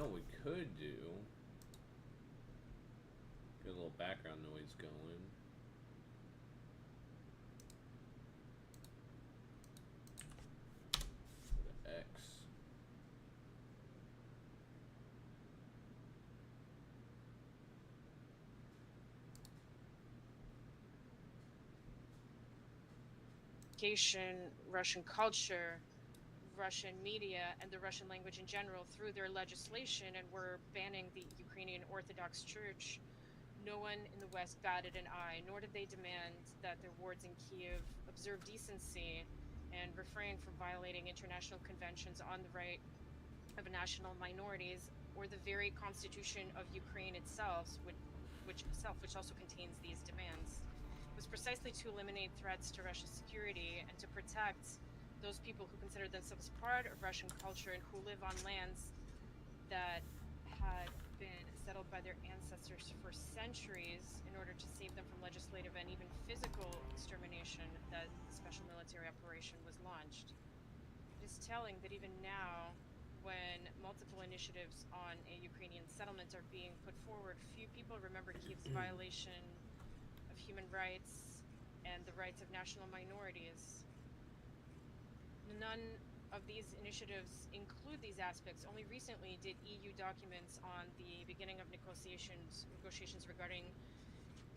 know what we could do? Get a little background noise going. Go to X. Russian culture, Russian media, and the Russian language in general through their legislation and were banning the Ukrainian Orthodox Church, no one in the West batted an eye, nor did they demand that their wards in Kiev observe decency and refrain from violating international conventions on the right of national minorities or the very constitution of Ukraine itself, which also contains these demands. It was precisely to eliminate threats to Russia's security and to protect those people who consider themselves part of Russian culture and who live on lands that had been settled by their ancestors for centuries in order to save them from legislative and even physical extermination that the special military operation was launched. It is telling that even now, when multiple initiatives on a Ukrainian settlement are being put forward, few people remember Kiev's violation of human rights and the rights of national minorities. None of these initiatives include these aspects. Only recently did EU documents on the beginning of negotiations regarding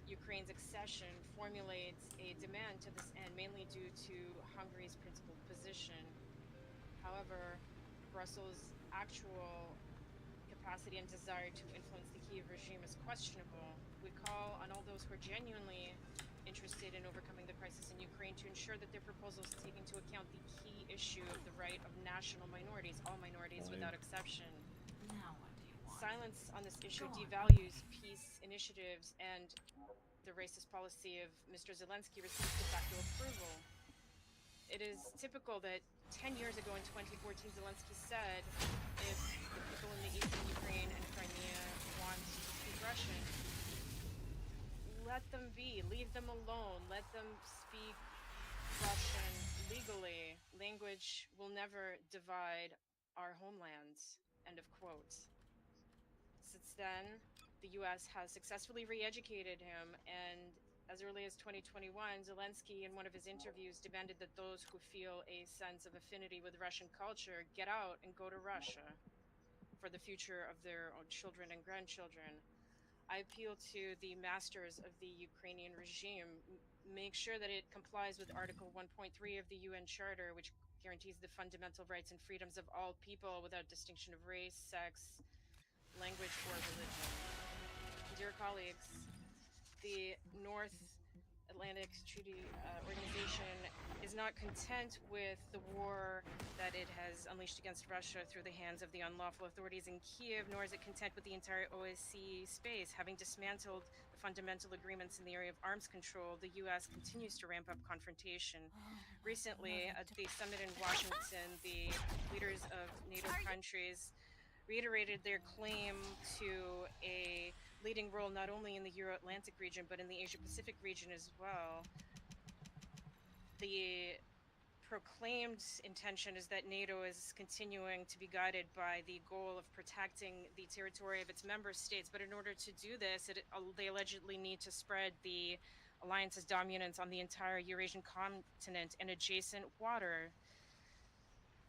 Ukraine's accession formulate a demand to this end, mainly due to Hungary's principled position. However, Brussels' actual capacity and desire to influence the Kiev regime is questionable. We call on all those who are genuinely interested in overcoming the crisis in Ukraine to ensure that their proposals take into account the key issue of the right of national minorities, all minorities Volume. without exception. Now what do you want? Silence on this issue Go on, devalues peace initiatives, and the racist policy of Mr. Zelensky receives de facto approval. It is typical that 10 years ago in 2014, Zelensky said if the people in the eastern Ukraine and Crimea want to speak Russian, let them be, leave them alone, let them speak Russian legally. Language will never divide our homelands. End of quote. Since then, the US has successfully re educated him, and as early as 2021, Zelensky, in one of his interviews, demanded that those who feel a sense of affinity with Russian culture get out and go to Russia for the future of their own children and grandchildren. I appeal to the masters of the Ukrainian regime, make sure that it complies with Article 1.3 of the UN Charter, which guarantees the fundamental rights and freedoms of all people without distinction of race, sex, language, or religion. Dear colleagues, the North Atlantic Treaty Organization is not content with the war that it has unleashed against Russia through the hands of the unlawful authorities in Kiev, nor is it content with the entire OSCE space. Having dismantled the fundamental agreements in the area of arms control, the US continues to ramp up confrontation. Recently, at the summit in Washington, the leaders of NATO countries reiterated their claim to a leading role not only in the Euro Atlantic region, but in the Asia Pacific region as well. The proclaimed intention is that NATO is continuing to be guided by the goal of protecting the territory of its member states. But in order to do this, they allegedly need to spread the alliance's dominance on the entire Eurasian continent and adjacent water.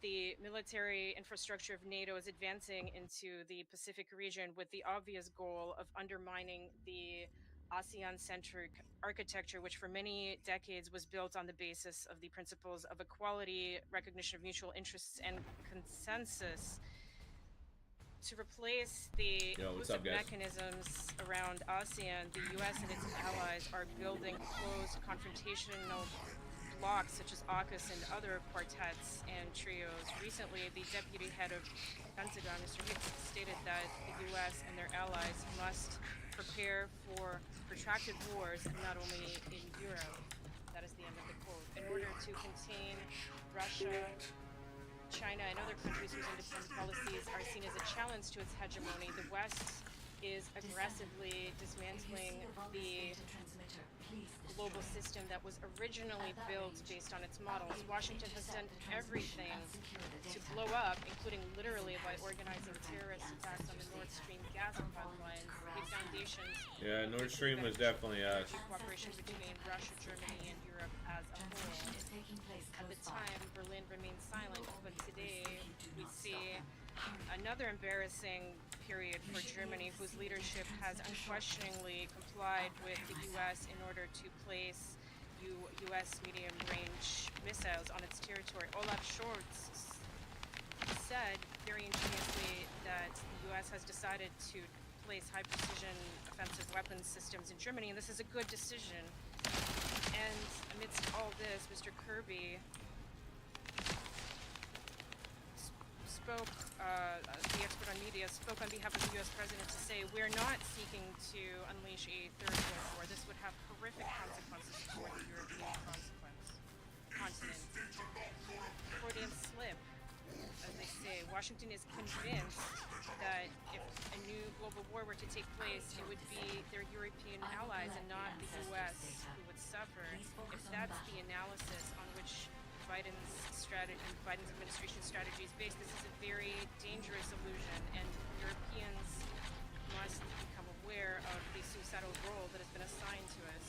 The military infrastructure of NATO is advancing into the Pacific region with the obvious goal of undermining the ASEAN centric architecture, which for many decades was built on the basis of the principles of equality, recognition of mutual interests, and consensus. To replace the Yo, what's inclusive up, guys? mechanisms around ASEAN, the US and its allies are building closed confrontational blocs such as AUKUS and other quartets and trios. Recently, the deputy head of Pentagon, Mr. Hicks, stated that the US and their allies must prepare for protracted wars, not only in Europe. That is the end of the quote. In order to contain Russia, China, and other countries whose independent policies are seen as a challenge to its hegemony, the West is aggressively dismantling the global system that was originally built based on its models. Washington has done everything to blow up, including literally by organizing terrorist attacks on the Nord Stream gas pipelines, the foundations Yeah, of Nord future Stream was beneficial definitely us. energy cooperation between Russia, Germany, and Europe as a whole. At the time, Berlin remained silent, but today we see another embarrassing period for Germany, whose leadership has unquestioningly complied with the U.S. in order to place U.S. medium-range missiles on its territory. Olaf Scholz said very ingeniously that the U.S. has decided to place high-precision offensive weapons systems in Germany, and this is a good decision. And amidst all this, Mr. Kirby spoke, the expert on media, spoke on behalf of the U.S. president to say, we're not seeking to unleash a third World War. This would have horrific consequences for the European continent. Freudian slip, as they say. Washington is convinced that if a new global war were to take place, it would be their European allies and not the U.S. who would suffer. If that's the analysis on which Biden's strategy, Biden's administration strategy is based, this is a very dangerous illusion, and Europeans must become aware of the suicidal role that has been assigned to us.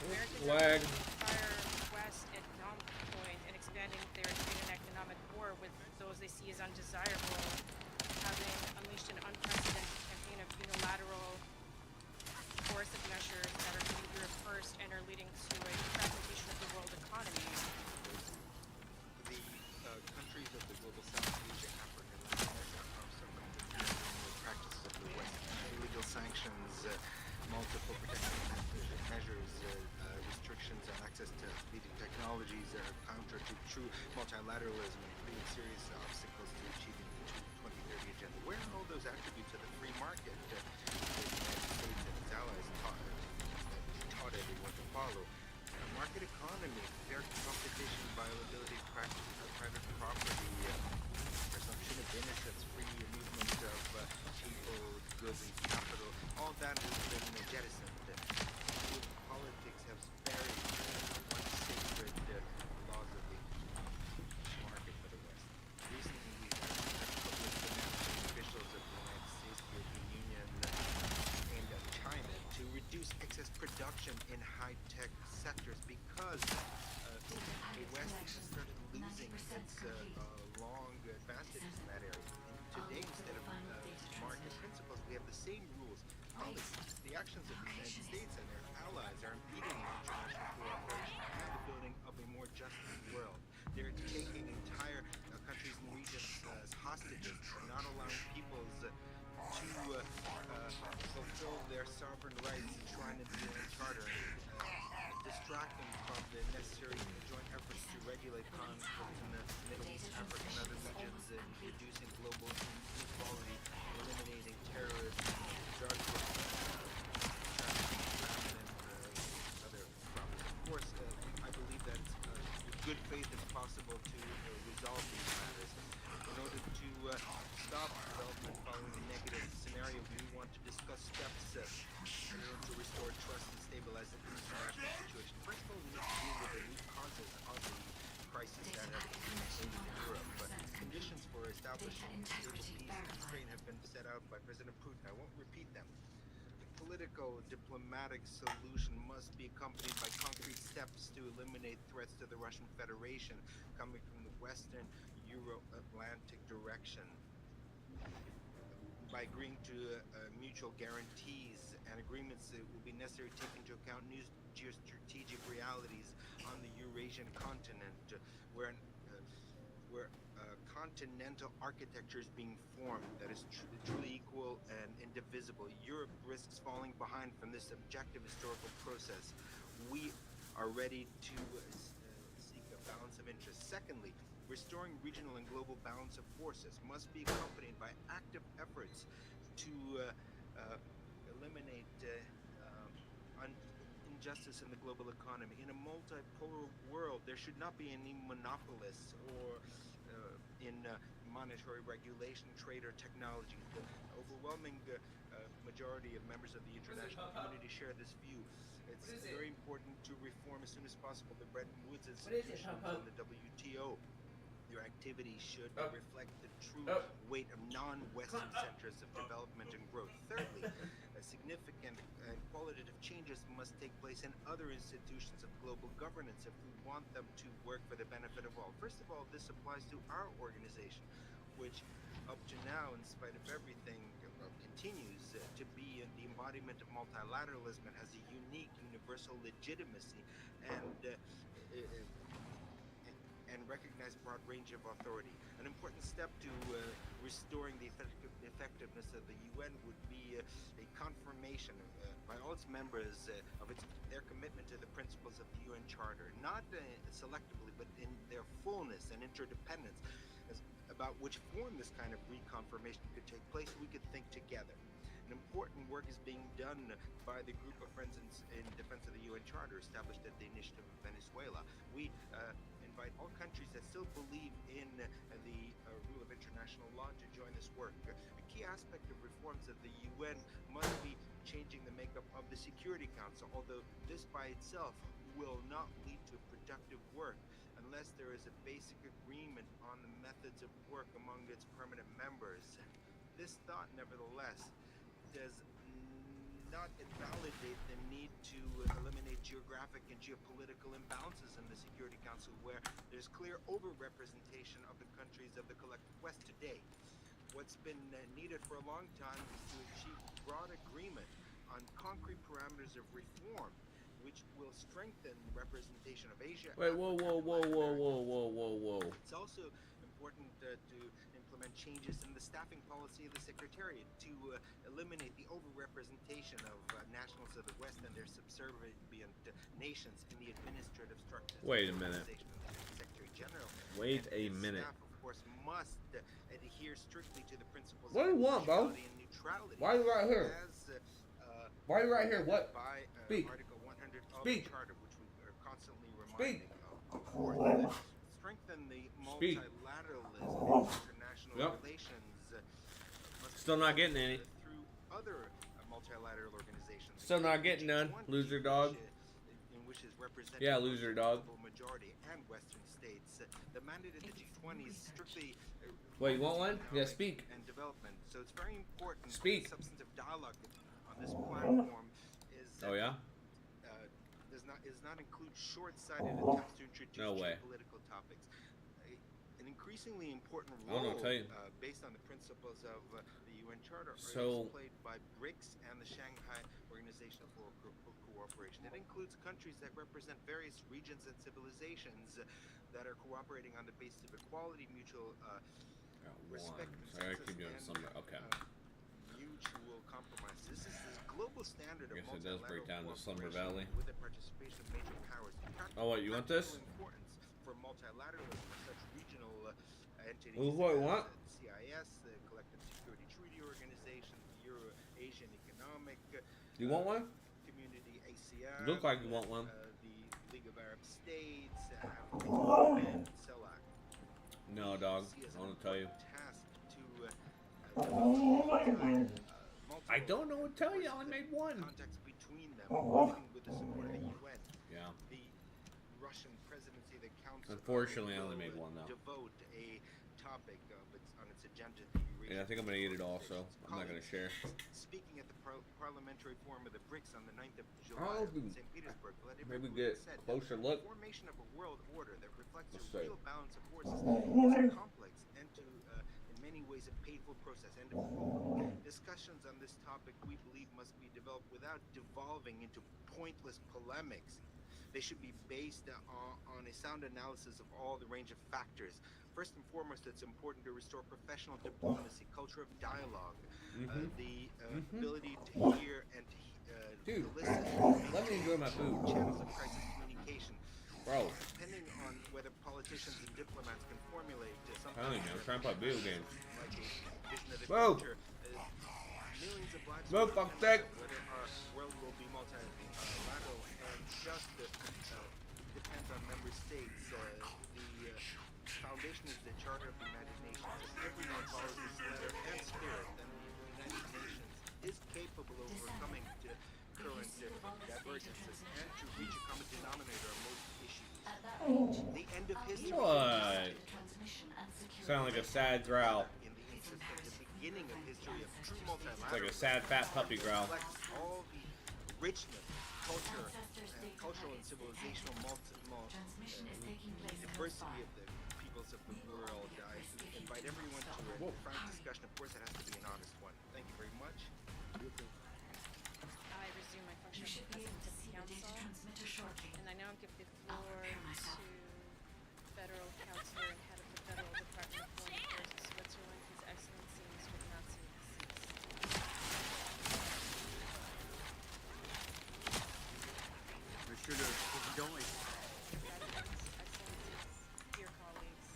Americans are on the fire west at economic point and expanding their trade and economic war with those they see as undesirable, having unleashed an unprecedented campaign of unilateral coercive measures that are hitting Europe first and are leading to a fragmentation of the world economy. The countries of the global South, Asia, Africa, and Latin America are suffering from the practices of the West. Illegal sanctions, multiple protection measures, restrictions on access to leading technologies are counter to true multilateralism and creating serious obstacles to achieving the 2030 agenda. Where are all those attributes of the free market that the United States and its allies taught everyone to follow? Market economy, fair competition, viability of private property, presumption of innocence, free movement of people, goods, and capital, all that has been jettisoned. Politics have buried one sacred laws of the market for the West. Recently, we've had public announcement officials of the United States, the European Union, and China to reduce excess production in high-tech sectors because the West has started losing its long advantage in that area. And today, instead of market principles, we have the same rules, policies. The actions of the United States and their allies are impeding international cooperation and the building of a more just world. They're taking entire countries and regions as hostages, not allowing peoples to fulfill their sovereign rights enshrined in the UN Charter, distract them from the necessary joint efforts to regulate conflict in the Middle East, Africa, and other regions, and reducing global inequality, eliminating terrorism, drugs, trafficking, and other problems. Of course, I believe that with good faith it's possible to resolve these matters. In order to stop development following a negative scenario, we want to discuss steps to restore trust and stabilize the international situation. First of all, we need to deal with the root causes of the crisis that have invaded Europe. But conditions for establishing stable peace in Ukraine have been set out by President Putin. I won't repeat them. The political, diplomatic solution must be accompanied by concrete steps to eliminate threats to the Russian Federation coming from the Western Euro-Atlantic direction. By agreeing to mutual guarantees and agreements that will be necessary to take into account new geostrategic realities on the Eurasian continent, where continental architecture is being formed that is truly equal and indivisible. Europe risks falling behind from this objective historical process. We are ready to seek a balance of interests. Secondly, restoring regional and global balance of forces must be accompanied by active efforts to eliminate injustice in the global economy. In a multipolar world, there should not be any monopolists or in monetary regulation, trade, or technology. The overwhelming majority of members of the international community share this view. It's very important to reform as soon as possible the Bretton Woods What is it, institutions Papa? and the WTO. Your activities should Oh. reflect the true Oh. weight of non-Western Come on, oh. centers of development and growth. Thirdly, significant and qualitative changes must take place in other institutions of global governance if we want them to work for the benefit of all. First of all, this applies to our organization, which up to now, in spite of everything, continues to be the embodiment of multilateralism and has a unique universal legitimacy and recognized broad range of authority. An important step to restoring the effectiveness of the UN would be a confirmation by all its members of their commitment to the principles of the UN Charter, not selectively, but in their fullness and interdependence. About which form this kind of reconfirmation could take place, we could think together. An important work is being done by the group of friends in defense of the UN Charter established at the initiative of Venezuela. We invite all countries that still believe in the rule of international law to join this work. A key aspect of reforms of the UN must be changing the makeup of the Security Council, although this by itself will not lead to productive work unless there is a basic agreement on the methods of work among its permanent members. This thought, nevertheless, does not invalidate the need to eliminate geographic and geopolitical imbalances in the Security Council, where there's clear overrepresentation of the countries of the collective West today. What's been needed for a long time is to achieve broad agreement on concrete parameters of reform, which will strengthen representation of Asia. Wait, Africa, whoa. It's also important to implement changes in the staffing policy of the Secretariat to eliminate the overrepresentation of nationals of the West and their subservient nations in the administrative structures. Wait a minute. Secretary General. Wait And a its minute. Staff, of course, must adhere strictly to the principles What of do you want, bro? impartiality and neutrality. Why are you right here? Why are you right here? What? By Speak. Article 100 of Speak. the Charter, which we are constantly Speak. reminding of course, strengthen the Speak. multilateralism of international Yep. relations. Must Still be not getting done, any. through other multilateral organizations. Still not getting none, G20, loser dog. In which is represented Yeah, by loser the dog. global majority and Western states. The mandate of the G20 is strictly. Wait, you want one? Yeah, economic speak. And development. So it's very important. Speak. Substantive dialogue on this platform is. Oh yeah? Does not include short-sighted attempts to introduce No way. geopolitical topics. An increasingly important I don't know role, what to tell you. based on the principles of the UN Charter, So- is played by BRICS and the Shanghai Organization for Cooperation. It includes countries that represent various regions and civilizations that are cooperating on the basis of equality, mutual Got respect, one. So I gotta keep doing consensus, some. and, Okay. mutual compromise. This is the global standard I of guess it does break down to multilateral Slumber cooperation Valley. with the participation of major powers. Oh, what, you want this? Practical importance for multilateralism of such regional entities. Well, what, you want? The CIS, the Collective Security Treaty Organization, the Euro-Asian Economic You want one? Community, ASEAN. Look like you want one. The League of Arab States, African Union, CELAC. No, dog. See as I an want to tell you. important task to develop, I don't know what to tell you. I only made one. contacts between them, including with the support of the UN. Yeah. The Russian presidency, the council. Unfortunately, I only will made one, though. Devote a topic on its agenda to Eurasian Yeah, I think I'm gonna eat it also. I'm not gonna share. Speaking at the parliamentary forum of the BRICS on the 9th of July Oh, in St. Petersburg, Vladimir maybe Putin get said that closer the look. formation of a world order that reflects Let's a see. real balance of forces is a complex and in many ways a painful process. End of quote. Discussions on this topic, we believe, must be developed without devolving into pointless polemics. They should be based on a sound analysis of all the range of factors. First and foremost, it's important to restore professional diplomacy, culture of dialogue, the ability to hear and Dude, to listen. let me enjoy my food. Channels of crisis communication. Bro, Depending on whether politicians and diplomats can formulate some I don't know, I'm trying to play video games. like a vision of the Whoa. future, millions of lives Whoa, will fuck depend that. on whether our world will be multilateral and just depends on member states. The foundation is the Charter of the United Nations. If everyone follows this letter and spirit, then the United Nations is capable of overcoming current divergences the end of history. What? Sound like a sad growl. In the interest of the beginning of history of true multilateralism. It's like a sad fat puppy growl. Reflects all the richness, cultural and civilizational diversity of the peoples of the world. I invite everyone to a frank discussion. Of course, it has to be an honest one. Thank you very much. I resume my function as president of the council, and I now give the floor to Federal Counselor and Head of the Federal Department of Foreign Affairs of Switzerland, His Excellency Mr. Ignacio Monsieur le Président est Excellencies, dear colleagues,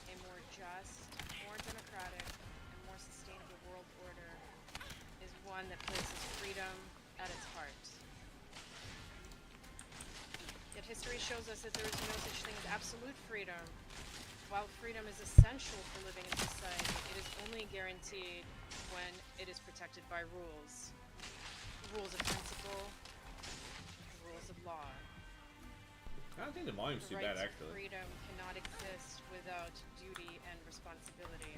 a more just, more democratic, and more sustainable world order is one that places freedom at its heart. Yet history shows us that there is no such thing as absolute freedom. While freedom is essential for living in society, it is only guaranteed when it is protected by rules. Rules of principle, rules of law. I don't think the volume's too The right bad, to actually. freedom cannot exist without duty and responsibility.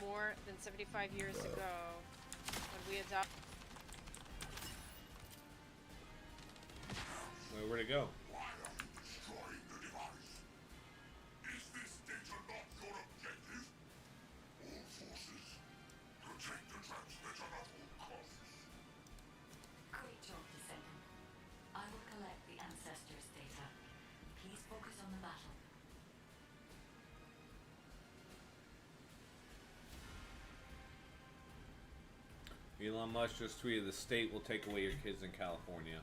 More than 75 years ago, when we adopted Where'd it go? Great job, Descendant. I will collect the ancestors' data. Please focus on the battle. Elon Musk just tweeted, the state will take away your kids in California.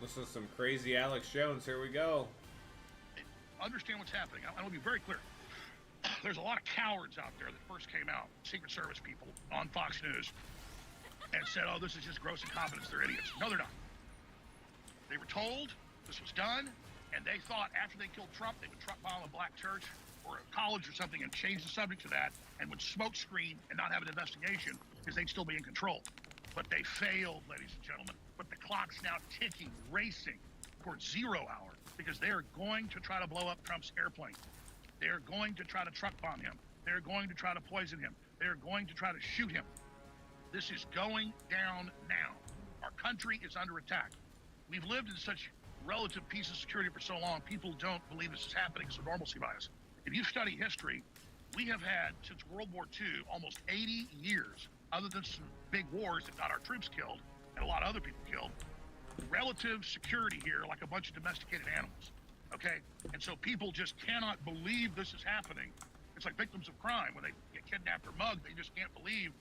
This is some crazy Alex Jones. Here we go. Understand what's happening. I want to be very clear. There's a lot of cowards out there that first came out, Secret Service people, on Fox News, and said, oh, this is just gross incompetence. They're idiots. No, they're not. They were told this was done, and they thought after they killed Trump, they would truck bomb a black church or a college or something and change the subject to that and would smoke screen and not have an investigation because they'd still be in control. But they failed, ladies and gentlemen. But the clock's now ticking, racing towards 0 hour because they are going to try to blow up Trump's airplane. They're going to try to truck bomb him. They're going to try to poison him. They're going to try to shoot him. This is going down now. Our country is under attack. We've lived in such relative peace and security for so long, people don't believe this is happening. It's a normalcy bias. If you study history, we have had, since World War II, almost 80 years, other than some big wars that got our troops killed and a lot of other people killed, relative security here like a bunch of domesticated animals, okay? And so people just cannot believe this is happening. It's like victims of crime. When they get kidnapped or mugged, they just can't believe,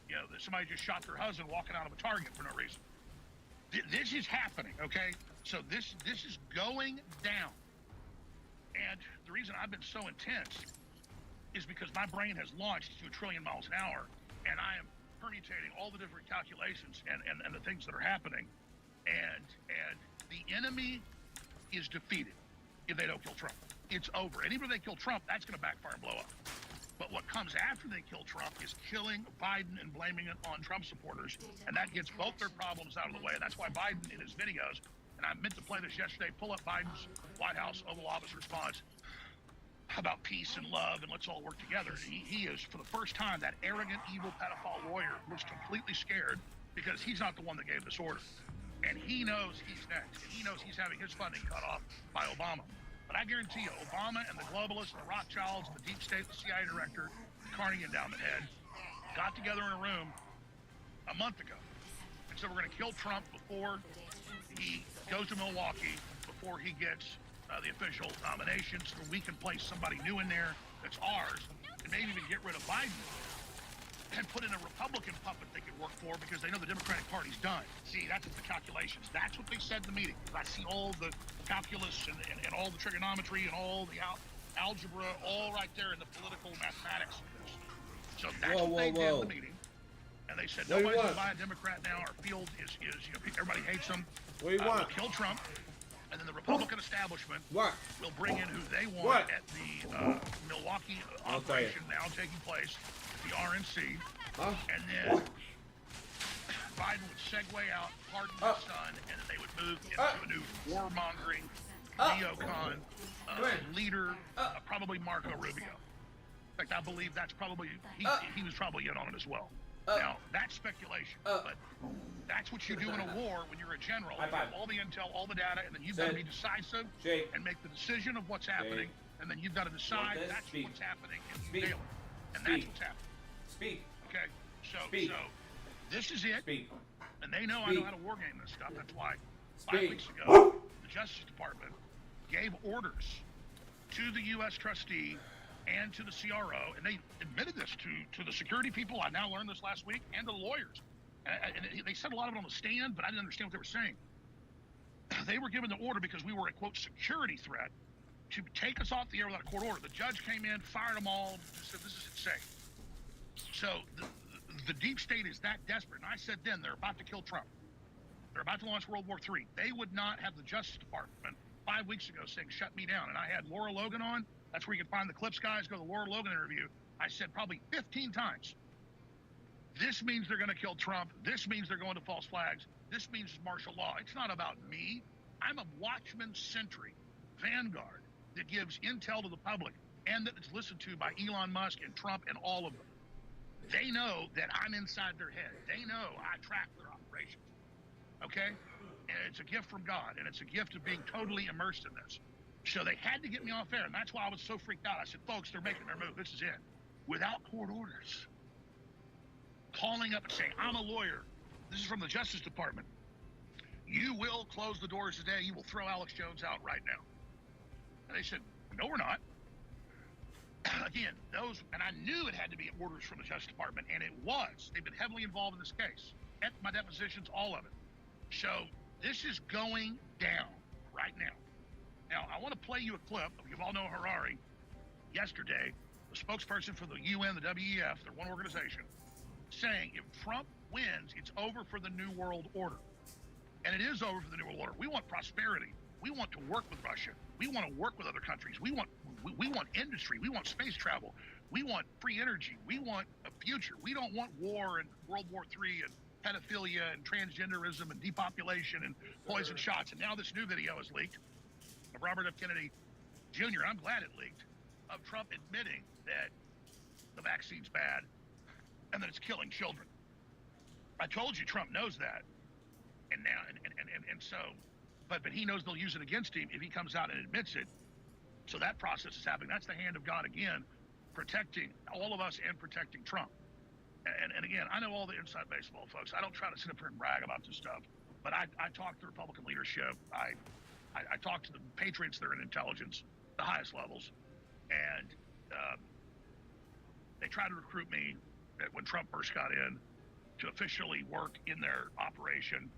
you know, that somebody just shot their husband walking out of a Target for no reason. This is happening, okay? So this is going down. And the reason I've been so intense is because my brain has launched to 1 trillion miles an hour, and I am permutating all the different calculations and the things that are happening. And the enemy is defeated if they don't kill Trump. It's over. And even if they kill Trump, that's going to backfire and blow up. But what comes after they kill Trump is killing Biden and blaming it on Trump supporters. And that gets both their problems out of the way. And that's why Biden, in his videos, and I meant to play this yesterday, pull up Biden's White House Oval Office response about peace and love and let's all work together. He is, for the first time, that arrogant, evil pedophile lawyer looks completely scared because he's not the one that gave this order. And he knows he's next. And he knows he's having his funding cut off by Obama. But I guarantee you, Obama and the globalists, the Rothschilds, the deep state, the CIA director, Carnegie Endowment head, got together in a room a month ago and said we're going to kill Trump before he goes to Milwaukee, before he gets the official nominations, so we can place somebody new in there that's ours, and maybe even get rid of Biden and put in a Republican puppet they could work for because they know the Democratic Party's done. See, that's the calculations. That's what they said in the meeting. I see all the calculus and all the trigonometry and all the algebra all right there in the political mathematics. So that's what they did in the meeting. And they said, nobody's going to buy a Democrat now. Our field is everybody hates them. What do you want? We'll kill Trump. And then the Republican establishment What? will bring in who they want What? at the Milwaukee I'll tell you. operation now taking place, the RNC, Huh? and then Biden would segue out, pardon his son, and then they would move into a new warmongering neocon leader, probably Marco Rubio. In fact, I believe that's probably he was probably in on it as well. Now that's speculation, but that's what you do in a war when you're a general. You have all the intel, all the data, and then you've got to be decisive Jake. and make the decision of what's happening, and then you've got to decide this? that's Speak. what's happening, and you Speak. nail it. And Speak. that's what's happening. Speak. Okay, so Speak. this is it, Speak. and they know I know how to war game this stuff. That's why 5 Speak. weeks ago, the Justice Department gave orders to the U.S. trustee and to the CRO, and they admitted this to the security people. I now learned this last week, and the lawyers. And they said a lot of it on the stand, but I didn't understand what they were saying. They were given the order because we were a, quote, security threat to take us off the air without a court order. The judge came in, fired them all, and said, this is insane. So the deep state is that desperate. And I said then, they're about to kill Trump. They're about to launch World War III. They would not have the Justice Department 5 weeks ago saying, shut me down. And I had Laura Logan on. That's where you can find the clips, guys. Go to the Laura Logan interview. I said probably 15 times, this means they're going to kill Trump. This means they're going to false flags. This means martial law. It's not about me. I'm a watchman sentry, vanguard, that gives intel to the public and that it's listened to by Elon Musk and Trump and all of them. They know that I'm inside their head. They know I track their operations. Okay? And it's a gift from God, and it's a gift of being totally immersed in this. So they had to get me off air, and that's why I was so freaked out. I said, folks, they're making their move. This is it. Without court orders. Calling up and saying, I'm a lawyer. This is from the Justice Department. You will close the doors today. You will throw Alex Jones out right now. And they said, no, we're not. Again, and I knew it had to be orders from the Justice Department, and it was. They've been heavily involved in this case. At my depositions, all of it. So this is going down right now. Now, I want to play you a clip of, you all know Harari, yesterday, the spokesperson for the UN, the WEF, they're one organization, saying if Trump wins, it's over for the New World Order. And it is over for the New World Order. We want prosperity. We want to work with Russia. We want to work with other countries. We want industry. We want space travel. We want free energy. We want a future. We don't want war and World War III and pedophilia and transgenderism and depopulation and poison shots. And now this new video is leaked of Robert F. Kennedy Jr., I'm glad it leaked, of Trump admitting that the vaccine's bad and that it's killing children. I told you Trump knows that. And now, and so, but he knows they'll use it against him if he comes out and admits it. So that process is happening. That's the hand of God again, protecting all of us and protecting Trump. And again, I know all the inside baseball, folks. I don't try to sit up here and brag about this stuff, but I talk to Republican leadership. I talk to the patriots that are in intelligence, the highest levels, and they tried to recruit me when Trump first got in to officially work in their operation,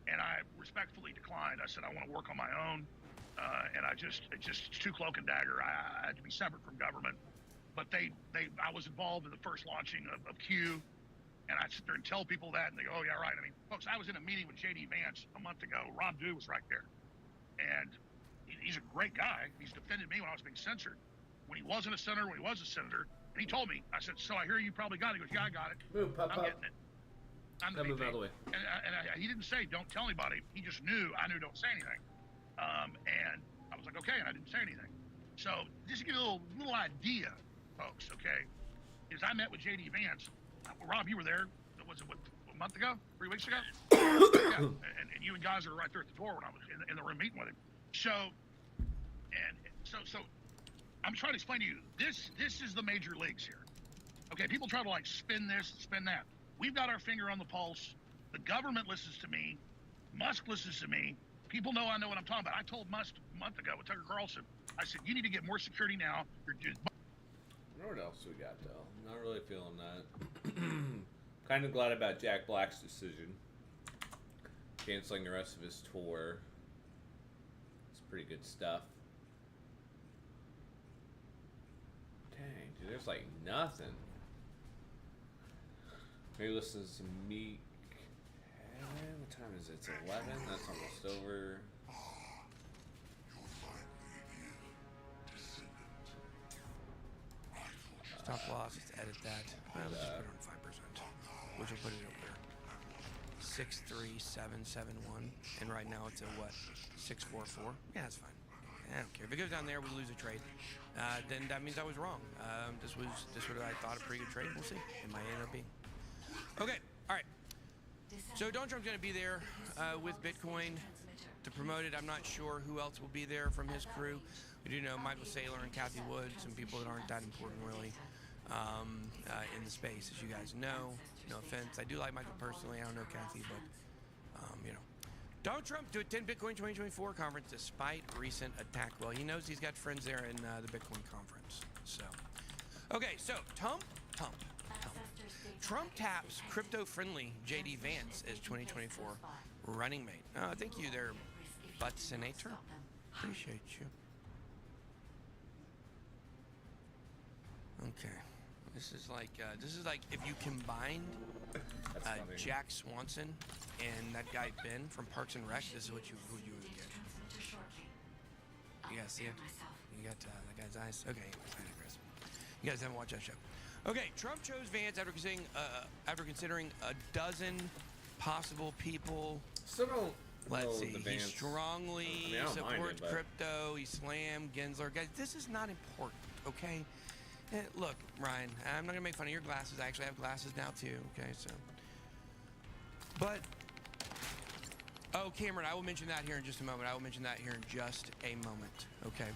and I respectfully declined. I said I want to work on my own, and it's too cloak and dagger. I had to be separate from government. But I was involved in the first launching of Q, and I sit there and tell people that, and they go, oh, yeah, right. I mean, folks, I was in a meeting with J.D. Vance a month ago. Rob Dew was right there. And he's a great guy. He's defended me when I was being censored. When he wasn't a senator, when he was a senator. And he told me, I said, so I hear you probably got it. He goes, yeah, I got it. Move, I'm getting it. I'm the move VP. out of the way. And he didn't say, don't tell anybody. He just knew, I knew don't say anything. And I was like, okay, and I didn't say anything. So just to give you a little idea, folks, okay, is I met with J.D. Vance. Rob, you were there. Was it a month ago? 3 weeks ago? Yeah. And you and guys were right there at the door when I was in the room meeting with him. So I'm trying to explain to you, this is the major leagues here. Okay, people try to like spin this, spin that. We've got our finger on the pulse. The government listens to me. Musk listens to me. People know I know what I'm talking about. I told Musk a month ago with Tucker Carlson, I said, you need to get more security now. What else we got, though? Not really feeling that. Kind of glad about Jack Black's decision. Canceling the rest of his tour. It's pretty good stuff. Dang, dude, there's like nothing. Maybe listen to some Meek. What time is it? It's 11? That's almost over. Stop loss. Let's edit that. Well, let's just put it on 5%, which will put it over there. 63771, and right now it's at what? 644. Yeah, that's fine. I don't care if it goes down there. We lose a trade. Then that means I was wrong. This was I thought a pretty good trade. We'll see. It might end up being. Okay. All right. So Donald Trump's going to be there with Bitcoin to promote it. I'm not sure who else will be there from his crew. We do know Michael Saylor and Kathy Wood, some people that aren't that important really in the space, as you guys know. No offense. I do like Michael personally. I don't know Kathy, but you know. Donald Trump to attend Bitcoin 2024 conference despite recent attack. Well, he knows he's got friends there in the Bitcoin conference. So, okay, so Trump taps crypto-friendly JD Vance as 2024 running mate. Thank you there, Butt Senator. Appreciate you. Okay, this is like if you combined Jack Swanson and that guy Ben from Parks and Rec. This is what you would get. You guys see it? You got that guy's eyes. Okay, anyways, I digress. You guys haven't watched that show. Okay, Trump chose Vance after considering a dozen possible people. Still don't. Let's see. The He Vance. strongly I don't mind supports it, but- crypto. He slammed Gensler. Guys, this is not important, okay? Look, Ryan, I'm not gonna make fun of your glasses. I actually have glasses now too. Okay, so. But. Oh, Cameron, I will mention that here in just a moment. Okay.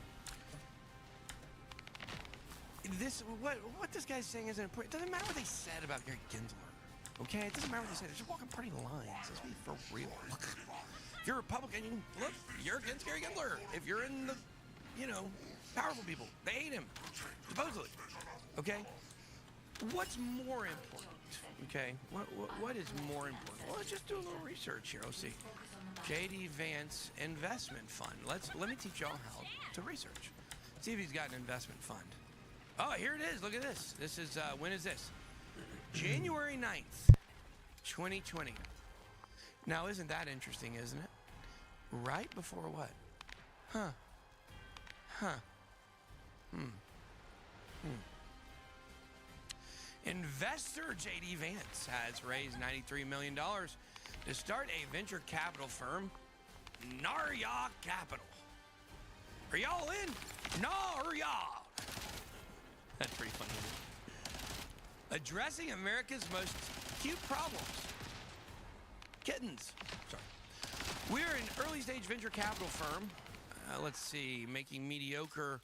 What this guy's saying isn't important. It doesn't matter what they said about Gary Gensler. Okay, it doesn't matter what they said. They're just walking party lines. Let's be for real. If you're a Republican, you're against Gary Gensler. If you're in the, powerful people, they hate him, supposedly. Okay. What's more important? Okay. What is more important? Well, let's just do a little research here. Let's see. JD Vance Investment Fund. Let me teach y'all how to research. See if he's got an investment fund. Oh, here it is. Look at this. This is when is this? January 9th, 2020. Now, isn't that interesting, isn't it? Right before what? Investor JD Vance has raised $93 million to start a venture capital firm, Narya Capital. Are y'all in? Narya! That's pretty funny. Addressing America's most cute problems. Kittens. Sorry. We're an early stage venture capital firm. Let's see, making mediocre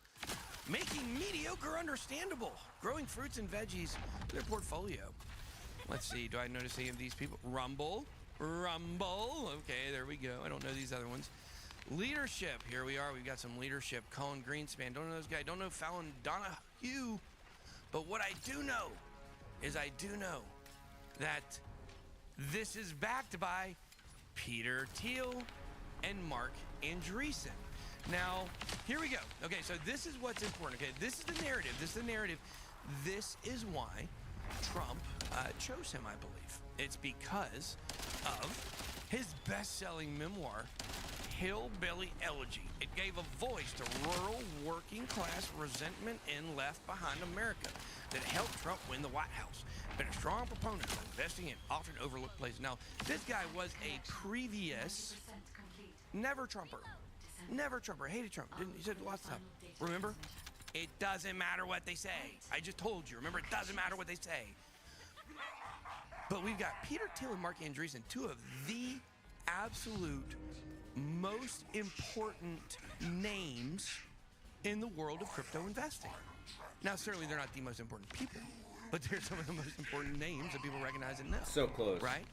understandable. Growing fruits and veggies to their portfolio. Let's see, do I notice any of these people? Rumble. Okay, there we go. I don't know these other ones. Leadership. Here we are. We've got some leadership. Colin Greenspan. Don't know those guys. Don't know Fallon Donahue. But what I do know is that this is backed by Peter Thiel and Mark Andreessen. Now, here we go. Okay, so this is what's important. Okay, this is the narrative. This is why Trump chose him, I believe. It's because of his best-selling memoir, Hillbilly Elegy. It gave a voice to rural, working-class resentment and left-behind America that helped Trump win the White House. Been a strong proponent of investing in often overlooked places. Now, this guy was a previous never Trumper. Hated Trump. He said lots of stuff. Remember? It doesn't matter what they say. I just told you. Remember, it doesn't matter what they say. But we've got Peter Thiel and Mark Andreessen, two of the absolute most important names in the world of crypto investing. Now, certainly they're not the most important people, but they're some of the most important names that people recognize and know. So close. Right?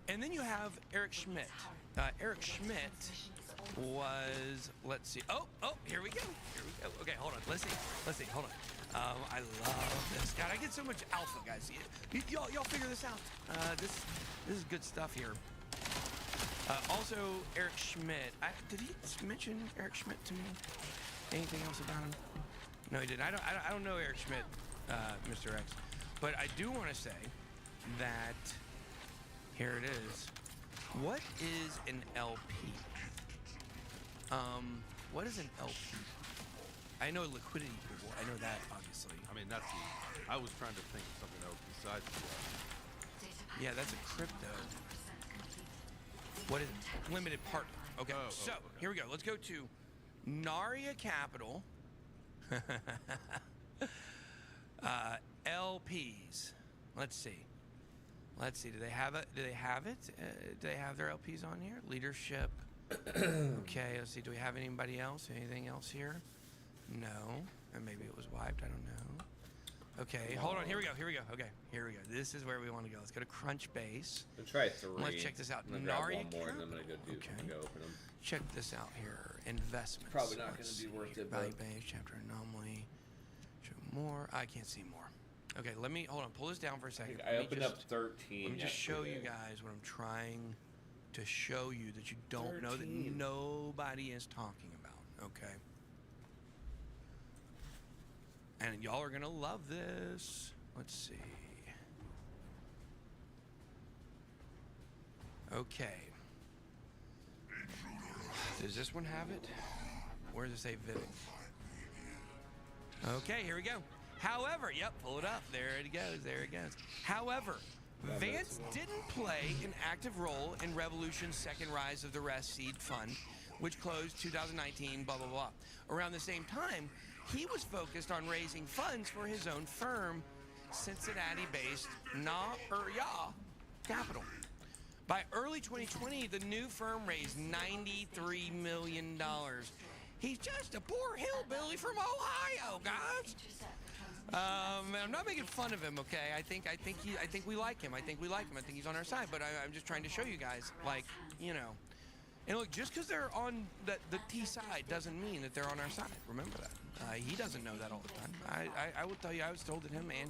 And then you have Eric Schmidt. Eric Schmidt was, let's see. Oh, here we go. Okay, hold on. Let's see. Hold on. I love this. God, I get so much alpha, guys. Y'all figure this out. This is good stuff here. Also, Eric Schmidt. Did he mention Eric Schmidt to me? Anything else about him? No, he didn't. I don't know Eric Schmidt, Mr. X. But I do want to say that here it is. What is an LP? What is an LP? I know liquidity pool. I know that, obviously. I mean, that's the. I was trying to think of something else besides the. Data Yeah, that's a crypto. 100% complete. What is it? Limited partner. Okay, Oh, so okay. here we go. Let's go to Naria Capital. LPs. Let's see. Let's see. Do they have it? Do they have it? Do they have their LPs on here? Leadership. Okay. Let's see. Do we have anybody else? Anything else here? No. Or maybe it was wiped. I don't know. Okay. Hold on. Here we go. Here we go. Okay. Here we go. This is where we want to go. Let's go to Crunchbase. I'll try 3. Let's check this out. I'm gonna grab Naria one more, and then I'm gonna go Capital. Okay. go open them. Check this out here. Investments. Probably not Let's gonna be see. worth it, Value but- base, chapter anomaly. Show more. I can't see more. Okay, let me hold on. Pull this down for a second. I Let me opened just- up 13. Let me just show you yesterday. guys what I'm trying to show you that you don't know that 13. nobody is talking about. Okay. And y'all are gonna love this. Let's see. Okay. Does this one have it? Where does it say Vivek? Okay, here we go. However, yep, pull it up. There it goes. There it goes. However, Vance didn't play an active role in Revolution's second rise of the Rest Seed Fund, which closed 2019, blah, blah, blah. Around the same time, he was focused on raising funds for his own firm, Cincinnati-based Na-Ur-Ya Capital. By early 2020, the new firm raised $93 million. He's just a poor hillbilly from Ohio, guys. I'm not making fun of him, okay? I think we like him. I think we like him. I think he's on our side. But I'm just trying to show you guys, like, you know. And look, just because they're on the T side doesn't mean that they're on our side. Remember that. He doesn't know that all the time. I will tell you, I was told that him and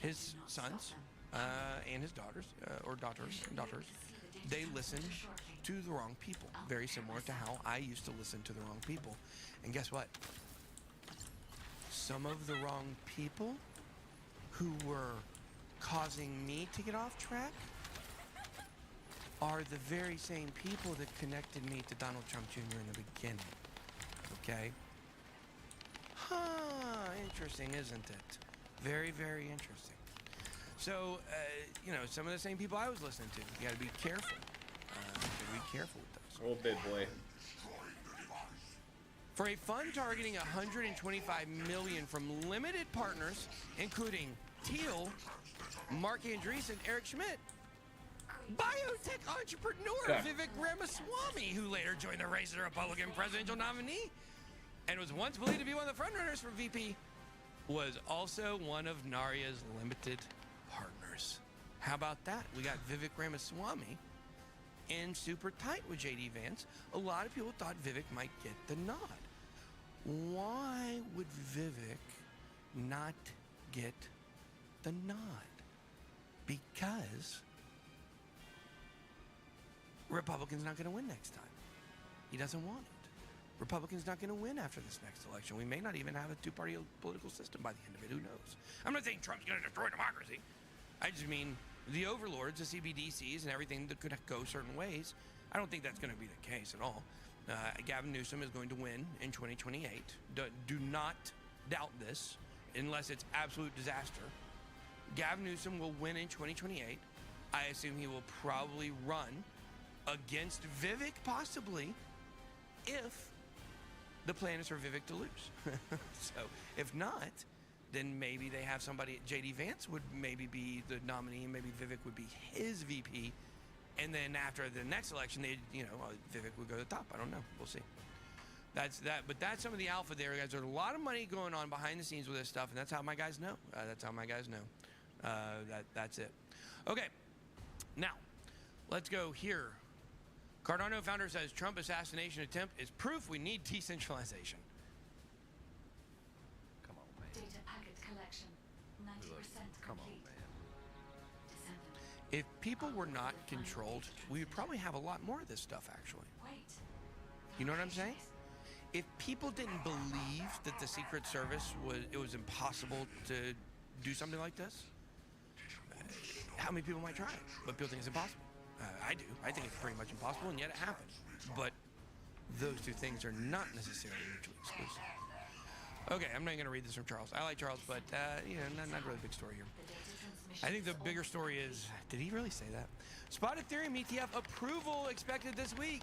his sons and his daughters, they listen to the wrong people. Very similar to how I used to listen to the wrong people. And guess what? Some of the wrong people who were causing me to get off track are the very same people that connected me to Donald Trump Jr. in the beginning. Okay? Interesting, isn't it? Very, very interesting. So, you know, some of the same people I was listening to. You gotta be careful. Be careful with those. Old big boy. For a fund targeting $125 million from limited partners, including Thiel, Mark Andreessen, Eric Schmidt, biotech entrepreneur Okay. Vivek Ramaswamy, who later joined the race as a Republican presidential nominee and was once believed to be one of the frontrunners for VP, was also one of Naria's limited partners. How about that? We got Vivek Ramaswamy in super tight with JD Vance. A lot of people thought Vivek might get the nod. Why would Vivek not get the nod? Because Republican's not going to win next time. He doesn't want it. Republican's not going to win after this next election. We may not even have a two-party political system by the end of it. Who knows? I'm not saying Trump's going to destroy democracy. I just mean the overlords, the CBDCs, and everything that could go certain ways. I don't think that's going to be the case at all. Gavin Newsom is going to win in 2028. Do not doubt this, unless it's absolute disaster. Gavin Newsom will win in 2028. I assume he will probably run against Vivek, possibly, if the plan is for Vivek to lose. So, if not, then maybe they have somebody. JD Vance would maybe be the nominee, and maybe Vivek would be his VP. And then after the next election, Vivek would go to the top. I don't know. We'll see. That's that. But that's some of the alpha there, guys. There's a lot of money going on behind the scenes with this stuff, and that's how my guys know. That's it. Okay. Now, let's go here. Cardano founder says Trump assassination attempt is proof we need decentralization. Come on, man. Data packet collection 90% Come on, complete. man. Descendant. If people were not controlled, we would probably have a lot more of this stuff, actually. Wait. You know what I'm saying? If people didn't believe that the Secret Service was impossible to do something like this, how many people might try it? But people think it's impossible. I do. I think it's pretty much impossible, and yet it happened. But those two things are not necessarily mutually exclusive. Okay, I'm not going to read this from Charles. I like Charles, but you know, not really a big story here. The data transmission I think the is bigger almost story is, did he really say that? Spot Ethereum ETF approval expected this week.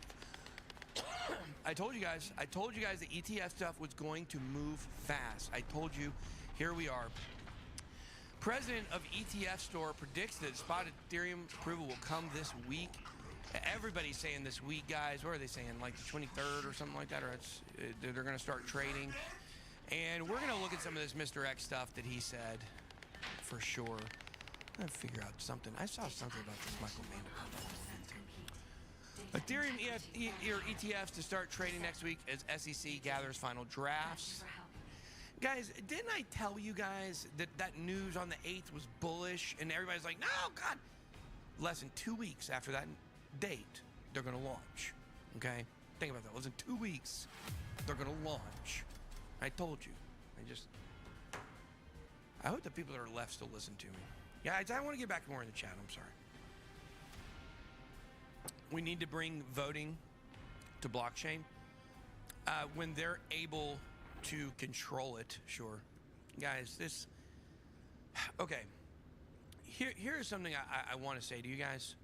I told you guys the ETF stuff was going to move fast. I told you, here we are. President of ETF Store predicts that Spot Ethereum approval will come this week. Everybody's saying this week, guys. What are they saying? Like the 23rd or something like that? Or they're going to start trading. And we're going to look at some of this Mr. X stuff that he said for sure. I'm going to figure out something. I saw something about this Michael Mann. Ethereum ETFs to start trading next week as SEC gathers final drafts. Guys, didn't I tell you guys that news on the 8th was bullish? And everybody's like, no, God. Less than 2 weeks after that date, they're going to launch. Okay? Think about that. Less than 2 weeks, they're going to launch. I told you. I hope the people that are left still listen to me. Yeah, I want to get back more in the chat. I'm sorry. We need to bring voting to blockchain when they're able to control it. Sure, guys. Okay. Here is something I want to say to you guys.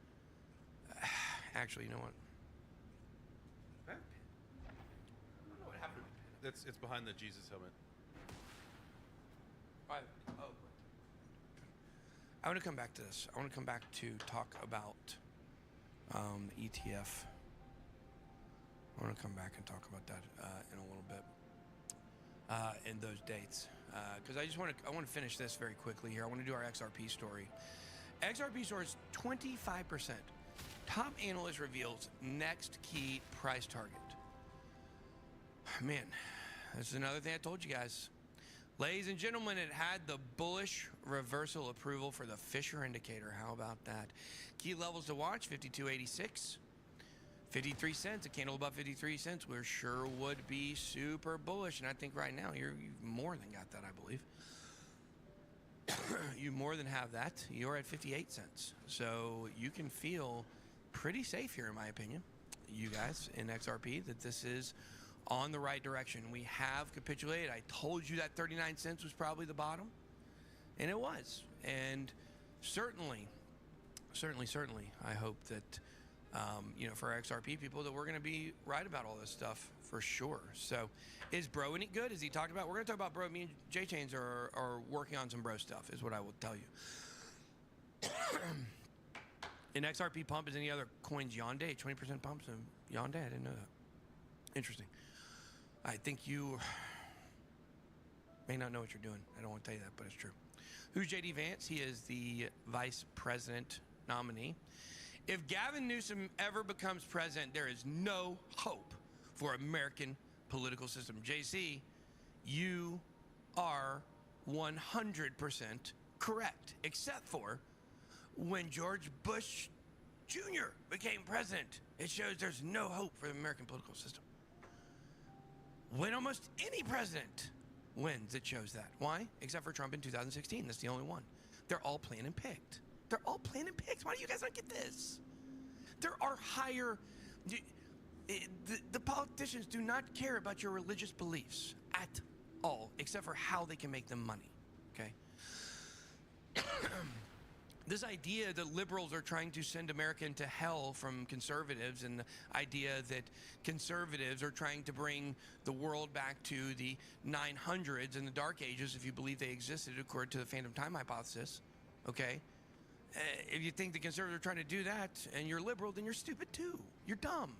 Actually, you know what? I don't know what happened. It's behind the Jesus helmet. I want to come back to this. I want to come back to talk about the ETF. I want to come back and talk about that in a little bit, and those dates, because I want to finish this very quickly here. I want to do our XRP story. XRP story is 25%. Top analyst reveals next key price target. Man, this is another thing I told you guys. Ladies and gentlemen, it had the bullish reversal approval for the Fisher indicator. How about that? Key levels to watch, 52.86. 53 cents, a candle above 53 cents. We sure would be super bullish. And I think right now you've more than got that, I believe. You more than have that. You're at 58 cents. So you can feel pretty safe here, in my opinion, you guys in XRP, that this is on the right direction. We have capitulated. I told you that 39 cents was probably the bottom, and it was. And certainly, I hope that, for our XRP people, that we're going to be right about all this stuff for sure. So is Bro any good? Is he talked about? We're going to talk about Bro. Me and J-Chains are working on some Bro stuff, is what I will tell you. In XRP pump, is any other coins Yonde? 20% pumps of Yonde? I didn't know that. Interesting. I think you may not know what you're doing. I don't want to tell you that, but it's true. Who's JD Vance? He is the vice president nominee. If Gavin Newsom ever becomes president, there is no hope for American political system. JC, you are 100% correct, except for when George Bush Jr. became president. It shows there's no hope for the American political system. When almost any president wins, it shows that. Why? Except for Trump in 2016. That's the only one. They're all planned and picked. They're all planned and picked. Why do you guys not get this? There are higher... The politicians do not care about your religious beliefs at all, except for how they can make them money, okay? This idea that liberals are trying to send America into hell from conservatives, and the idea that conservatives are trying to bring the world back to the 900s and the Dark Ages, if you believe they existed according to the Phantom Time hypothesis, okay? If you think the conservatives are trying to do that and you're liberal, then you're stupid too. You're dumb.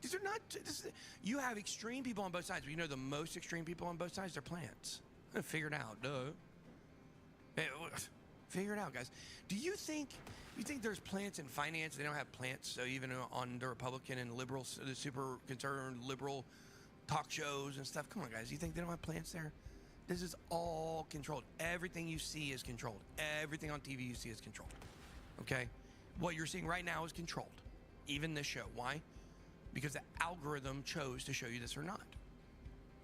These are not... you have extreme people on both sides, but you know the most extreme people on both sides, they're plants. Figure it out, duh. Figure it out, guys. Do you think there's plants in finance? They don't have plants. So even on the Republican and liberal, the super conservative liberal talk shows and stuff, come on, guys. You think they don't have plants there? This is all controlled. Everything you see is controlled. Everything on TV you see is controlled. Okay? What you're seeing right now is controlled. Even this show. Why? Because the algorithm chose to show you this or not.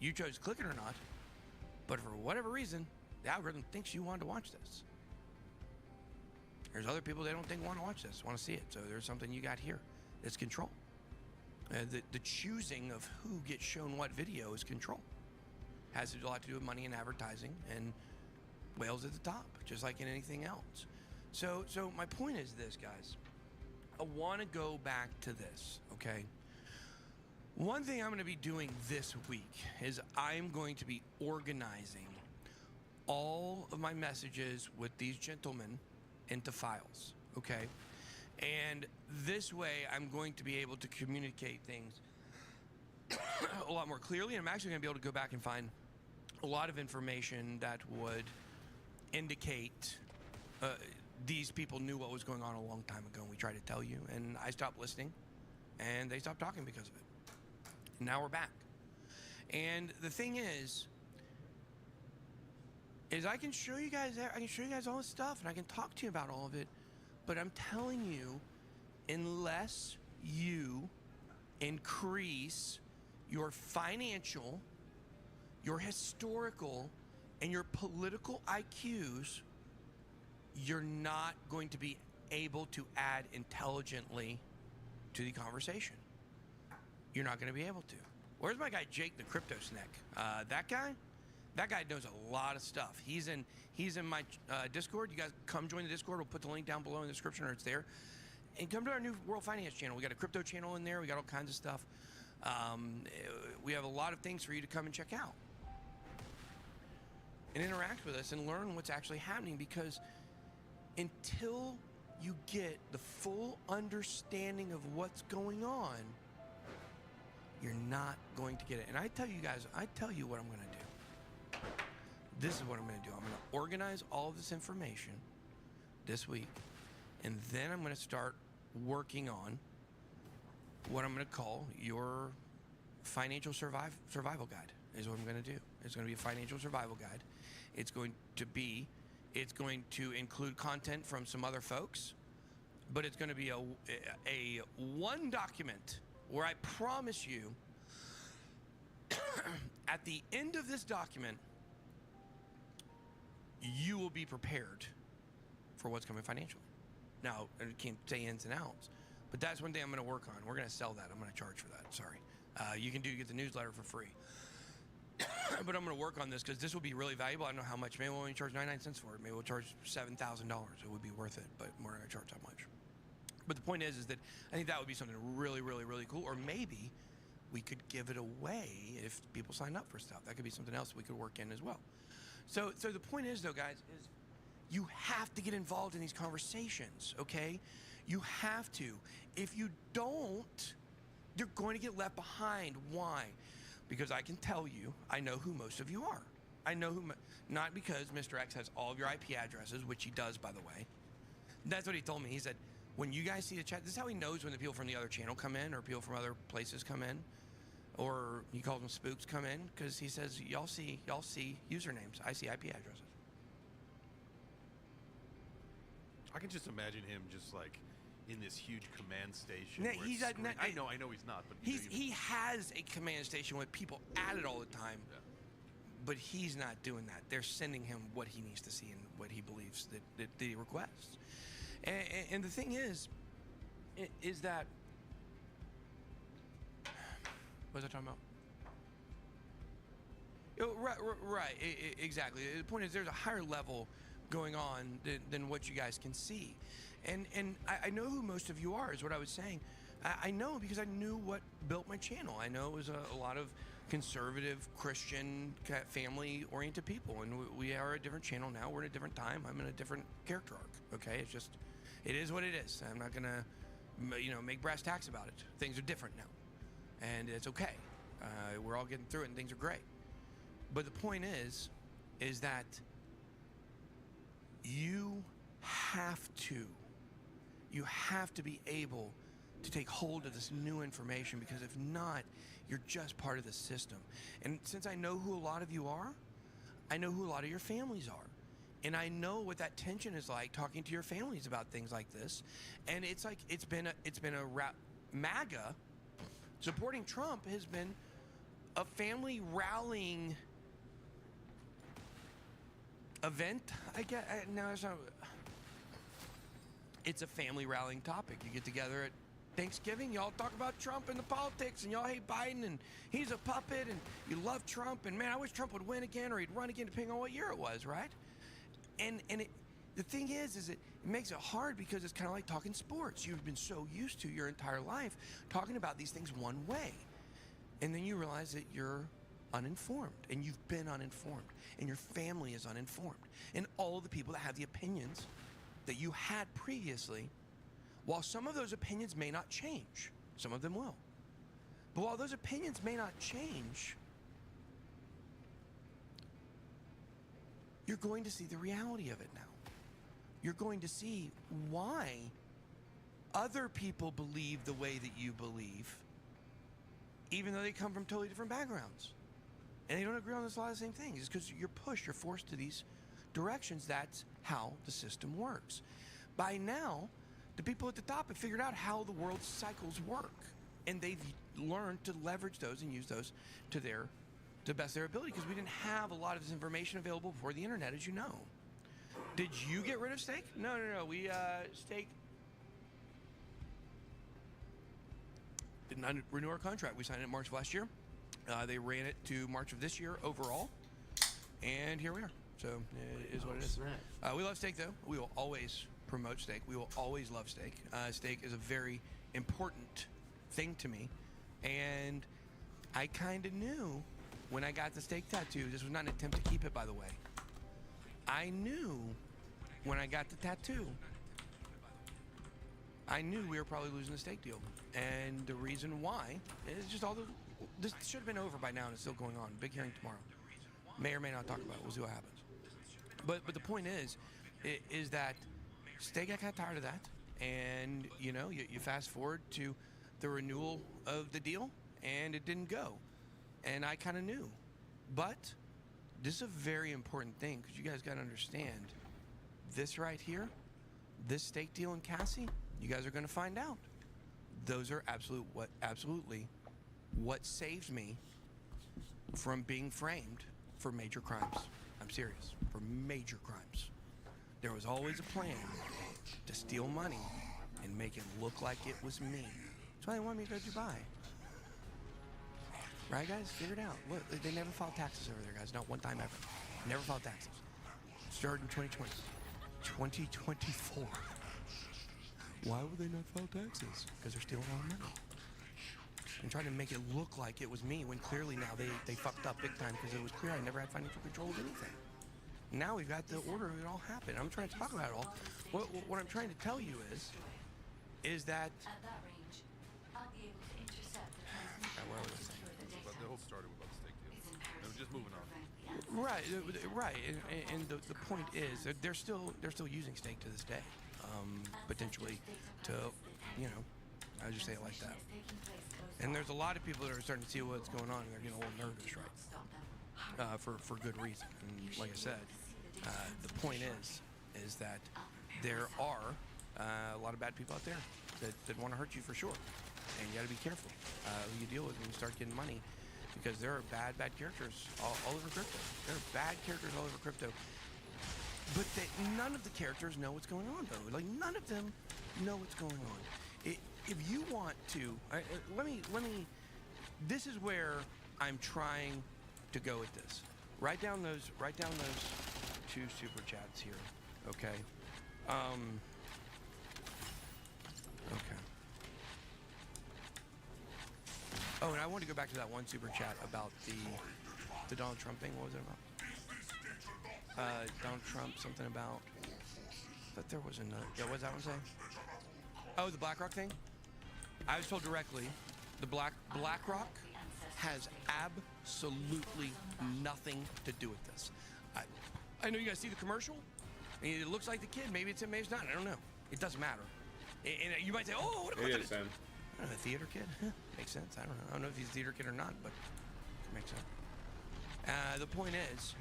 You chose to click it or not, but for whatever reason, the algorithm thinks you wanted to watch this. There's other people they don't think want to watch this, want to see it. So there's something you got here that's control. The choosing of who gets shown what video is control. has a lot to do with money and advertising, and whales at the top, just like in anything else. So my point is this, guys. I want to go back to this, okay? One thing I'm going to be doing this week is I'm going to be organizing all of my messages with these gentlemen into files, okay? And this way I'm going to be able to communicate things a lot more clearly, and I'm actually going to be able to go back and find a lot of information that would indicate these people knew what was going on a long time ago, and we tried to tell you, and I stopped listening, and they stopped talking because of it. And now we're back. And the thing is I can show you guys all this stuff, and I can talk to you about all of it, but I'm telling you, unless you increase your financial, your historical, and your political IQs, you're not going to be able to add intelligently to the conversation. You're not going to be able to. Where's my guy Jake the Crypto Snack? That guy knows a lot of stuff. He's in my Discord. You guys come join the Discord. We'll put the link down below in the description, or it's there. And come to our new World Finance channel. We got a crypto channel in there. We got all kinds of stuff. We have a lot of things for you to come and check out and interact with us and learn what's actually happening, because until you get the full understanding of what's going on, you're not going to get it. And I tell you guys, what I'm going to do. This is what I'm going to do. I'm going to organize all of this information this week, and then I'm going to start working on what I'm going to call your financial survival guide, is what I'm going to do. It's going to be a financial survival guide. It's going to include content from some other folks, but it's going to be a one document where I promise you at the end of this document, you will be prepared for what's coming financially. Now, I can't say ins and outs, but that's one thing I'm going to work on. We're going to sell that. I'm going to charge for that. Sorry. You can get the newsletter for free. But I'm going to work on this because this will be really valuable. I don't know how much. Maybe we'll only charge 99 cents for it. Maybe we'll charge $7,000. It would be worth it, but we're not going to charge that much. But the point is that I think that would be something really, really, really cool. Or maybe we could give it away if people sign up for stuff. That could be something else we could work in as well. So the point is, though, guys, is you have to get involved in these conversations, okay? You have to. If you don't, you're going to get left behind. Why? Because I can tell you, I know who most of you are. I know who, not because Mr. X has all of your IP addresses, which he does, by the way. That's what he told me. He said, when you guys see the chat, this is how he knows when the people from the other channel come in or people from other places come in, or he calls them spooks come in, because he says, y'all see usernames. I see IP addresses. I can just imagine him just like in this huge command station. No, where he's it's at- no, I know he's not, but you know, He has a command station with people at it all the time, Yeah. but he's not doing that. They're sending him what he needs to see and what he believes that he requests. And the thing is that, what was I talking about? Right, exactly. The point is there's a higher level going on than what you guys can see. And I know who most of you are, is what I was saying. I know because I knew what built my channel. I know it was a lot of conservative, Christian, family-oriented people. And we are a different channel now. We're in a different time. I'm in a different character arc, okay? It's just, it is what it is. I'm not going to, make brass tacks about it. Things are different now. And it's okay. We're all getting through it and things are great. But the point is that you have to be able to take hold of this new information, because if not, you're just part of the system. And since I know who a lot of you are, I know who a lot of your families are. And I know what that tension is like talking to your families about things like this. And it's like, it's been a MAGA supporting Trump has been a family rallying event. I guess, no, it's not. It's a family rallying topic. You get together at Thanksgiving, y'all talk about Trump and the politics, and y'all hate Biden, and he's a puppet, and you love Trump, and man, I wish Trump would win again, or he'd run again, depending on what year it was, right? The thing is it makes it hard because it's kind of like talking sports. You've been so used to your entire life talking about these things one way, and then you realize that you're uninformed, and you've been uninformed, and your family is uninformed, and all the people that have the opinions that you had previously, while some of those opinions may not change, some of them will, but while those opinions may not change, you're going to see the reality of it now. You're going to see why other people believe the way that you believe, even though they come from totally different backgrounds. And they don't agree on a lot of the same things. It's because you're pushed, you're forced to these directions. That's how the system works. By now, the people at the top have figured out how the world's cycles work. And they've learned to leverage those and use those to the best of their ability, because we didn't have a lot of this information available before the internet, as you know. Did you get rid of Stake? No. We, Stake did not renew our contract. We signed it in March of last year. They ran it to March of this year overall. And here we are. So it is what it is. We love Stake, though. We will always promote Stake. We will always love Stake. Stake is a very important thing to me. And I kind of knew when I got the Stake tattoo, this was not an attempt to keep it, by the way. I knew when I got the tattoo, I knew we were probably losing the Stake deal. And the reason why is just this should have been over by now, and it's still going on. Big hearing tomorrow. May or may not talk about it. We'll see what happens. But the point is that Stake got kind of tired of that. And, you fast forward to the renewal of the deal, and it didn't go. And I kind of knew. But this is a very important thing, because you guys got to understand, this right here, this Stake deal in Cassie, you guys are going to find out. Those are absolutely what saved me from being framed for major crimes. I'm serious, for major crimes. There was always a plan to steal money and make it look like it was me. That's why they wanted me to go to Dubai. Right, guys? Figure it out. Look, they never filed taxes over there, guys. Not one time ever. Never filed taxes. Started in 2020. 2024. Why would they not file taxes? Because they're stealing our money. And trying to make it look like it was me, when clearly now they fucked up big time, because it was clear I never had financial control of anything. Now we've got the order of it all happen. I'm trying to talk about it all. What I'm trying to tell you is that... At that range, I'll be able to intercept the transmission. What was I saying? But the whole started with the Stake deal. No, just moving on. Right. And the point is that they're still using Stake to this day, potentially to, I just say it like that. And there's a lot of people that are starting to see what's going on, and they're getting a little nervous, right? For good reason. And like I said, the point is that there are a lot of bad people out there that want to hurt you for sure, and you got to be careful who you deal with when you start getting money, because there are bad characters all over crypto. There are bad characters all over crypto, but none of the characters know what's going on, though. Like, none of them know what's going on. If you want to, let me. This is where I'm trying to go with this. Write down those 2 super chats here, okay? Okay. Oh, and I want to go back to that one super chat about the Donald Trump thing. What was it about? Donald Trump, something about... I thought there was another... Yeah, what was that one saying? Oh, the BlackRock thing? I was told directly, the BlackRock has absolutely nothing to do with this. I know you guys see the commercial, and it looks like the kid. Maybe it's him, maybe it's not. I don't know. It doesn't matter. And you might say, oh, what about It is that? him. I don't know, a theater kid? Makes sense. I don't know. I don't know if he's a theater kid or not, but it makes sense. The point is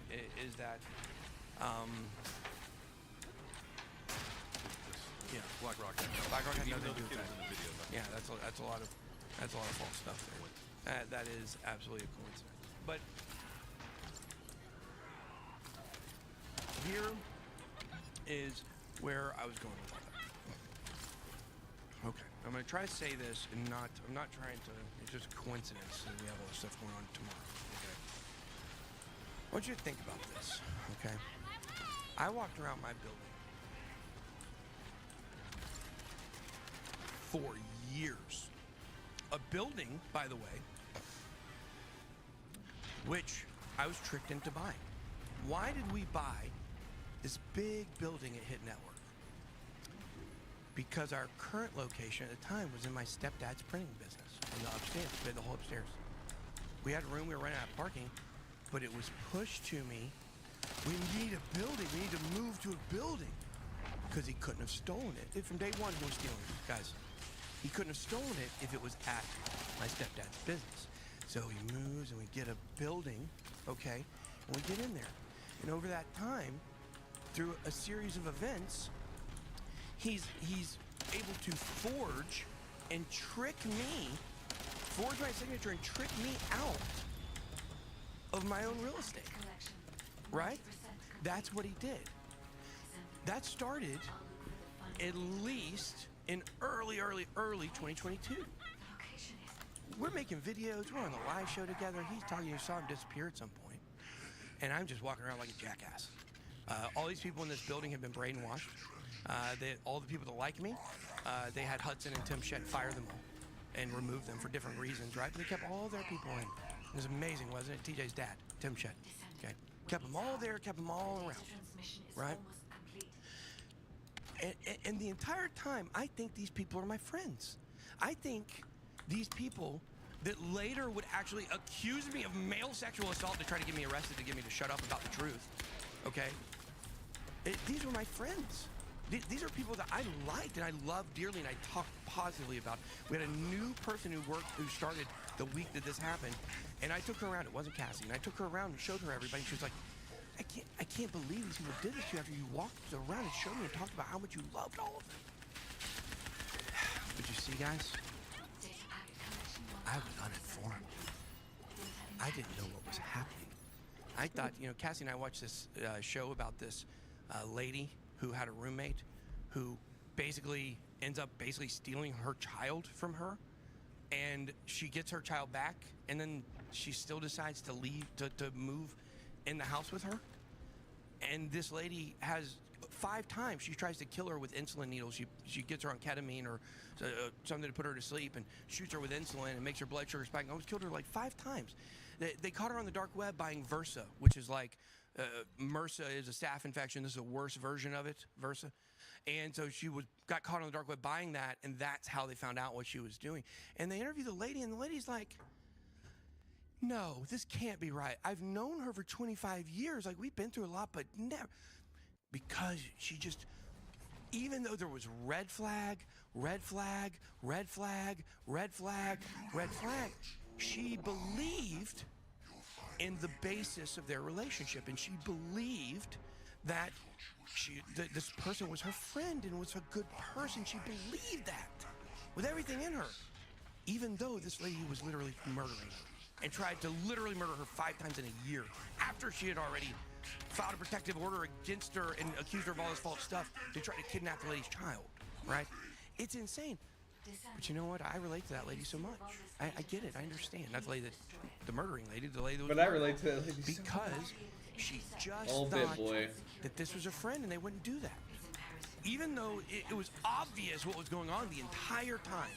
that, yeah, BlackRock had even nothing though to do the with kid that. was in the video. Yeah, that's a lot of false stuff there. That is absolutely a coincidence. But here is where I was going with all that. Okay. I'm gonna try to say this and not. I'm not trying to. It's just a coincidence that we have all this stuff going on tomorrow. Okay. I want you to think about this. Okay. I walked around my building for years. A building, by the way, which I was tricked into buying. Why did we buy this big building at Hit Network? Because our current location at the time was in my stepdad's printing business in the upstairs. We had the whole upstairs. We had a room, we were running out of parking, but it was pushed to me. We need a building. We need to move to a building. Because he couldn't have stolen it. From day one, he was stealing it, guys. He couldn't have stolen it if it was at my stepdad's business. So he moves and we get a building, okay, and we get in there. And over that time, through a series of events, he's able to forge and trick me, forge my signature and trick me out of my own real estate, Collection. right? 90% That's what he did. That started at least in early 2022. The location is We're making videos, we're on the live show together. He's talking, you saw him disappear at some point. And I'm just walking around like a jackass. All these people in this building have been brainwashed. All the people that like me, they had Hudson and Tim Shedd fire them all and remove them for different reasons, right? But they kept all their people in. It was amazing, wasn't it? TJ's dad, Tim Shedd. Okay. Kept them all there, kept them all around. transmission is Right. almost complete. And the entire time, I think these people are my friends. I think these people that later would actually accuse me of male sexual assault to try to get me arrested, to get me to shut up about the truth, okay? These were my friends. These are people that I liked and I loved dearly and I talked positively about. We had a new person who started the week that this happened, and I took her around. It wasn't Cassie. And I took her around and showed her everybody. She was like, I can't believe these people did this to you after you walked around and showed me and talked about how much you loved all of them. But you see, guys, Data packet collection. I was uninformed. I didn't know what was happening. I thought, Cassie and I watched this show about this lady who had a roommate who basically ends up stealing her child from her, and she gets her child back, and then she still decides to leave, to move in the house with her. And this lady has 5 times she tries to kill her with insulin needles. She gets her on ketamine or something to put her to sleep and shoots her with insulin and makes her blood sugar spike. And almost killed her like 5 times. They caught her on the dark web buying Versa, which is like MRSA is a staph infection. This is a worse version of it, Versa. And so she got caught on the dark web buying that, and that's how they found out what she was doing. And they interviewed the lady, and the lady's like, no, this can't be right. I've known her for 25 years. Like, we've been through a lot, but never. Because she just, even though there was red flag, red flag, red flag, red flag, red flag, she believed in the basis of their relationship. And she believed that this person was her friend and was a good person. She believed that with everything in her. Even though this lady was literally murdering her. And tried to literally murder her 5 times in a year after she had already filed a protective order against her and accused her of all this false stuff to try to kidnap the lady's child, right? It's insane. But you know what? I relate to that lady so much. I get it. I understand. Not the lady the murdering lady, the lady that was But I relate to that lady so because she just Old bit thought boy. that this was her friend and they wouldn't do that. Even though it was obvious what was going on the entire time.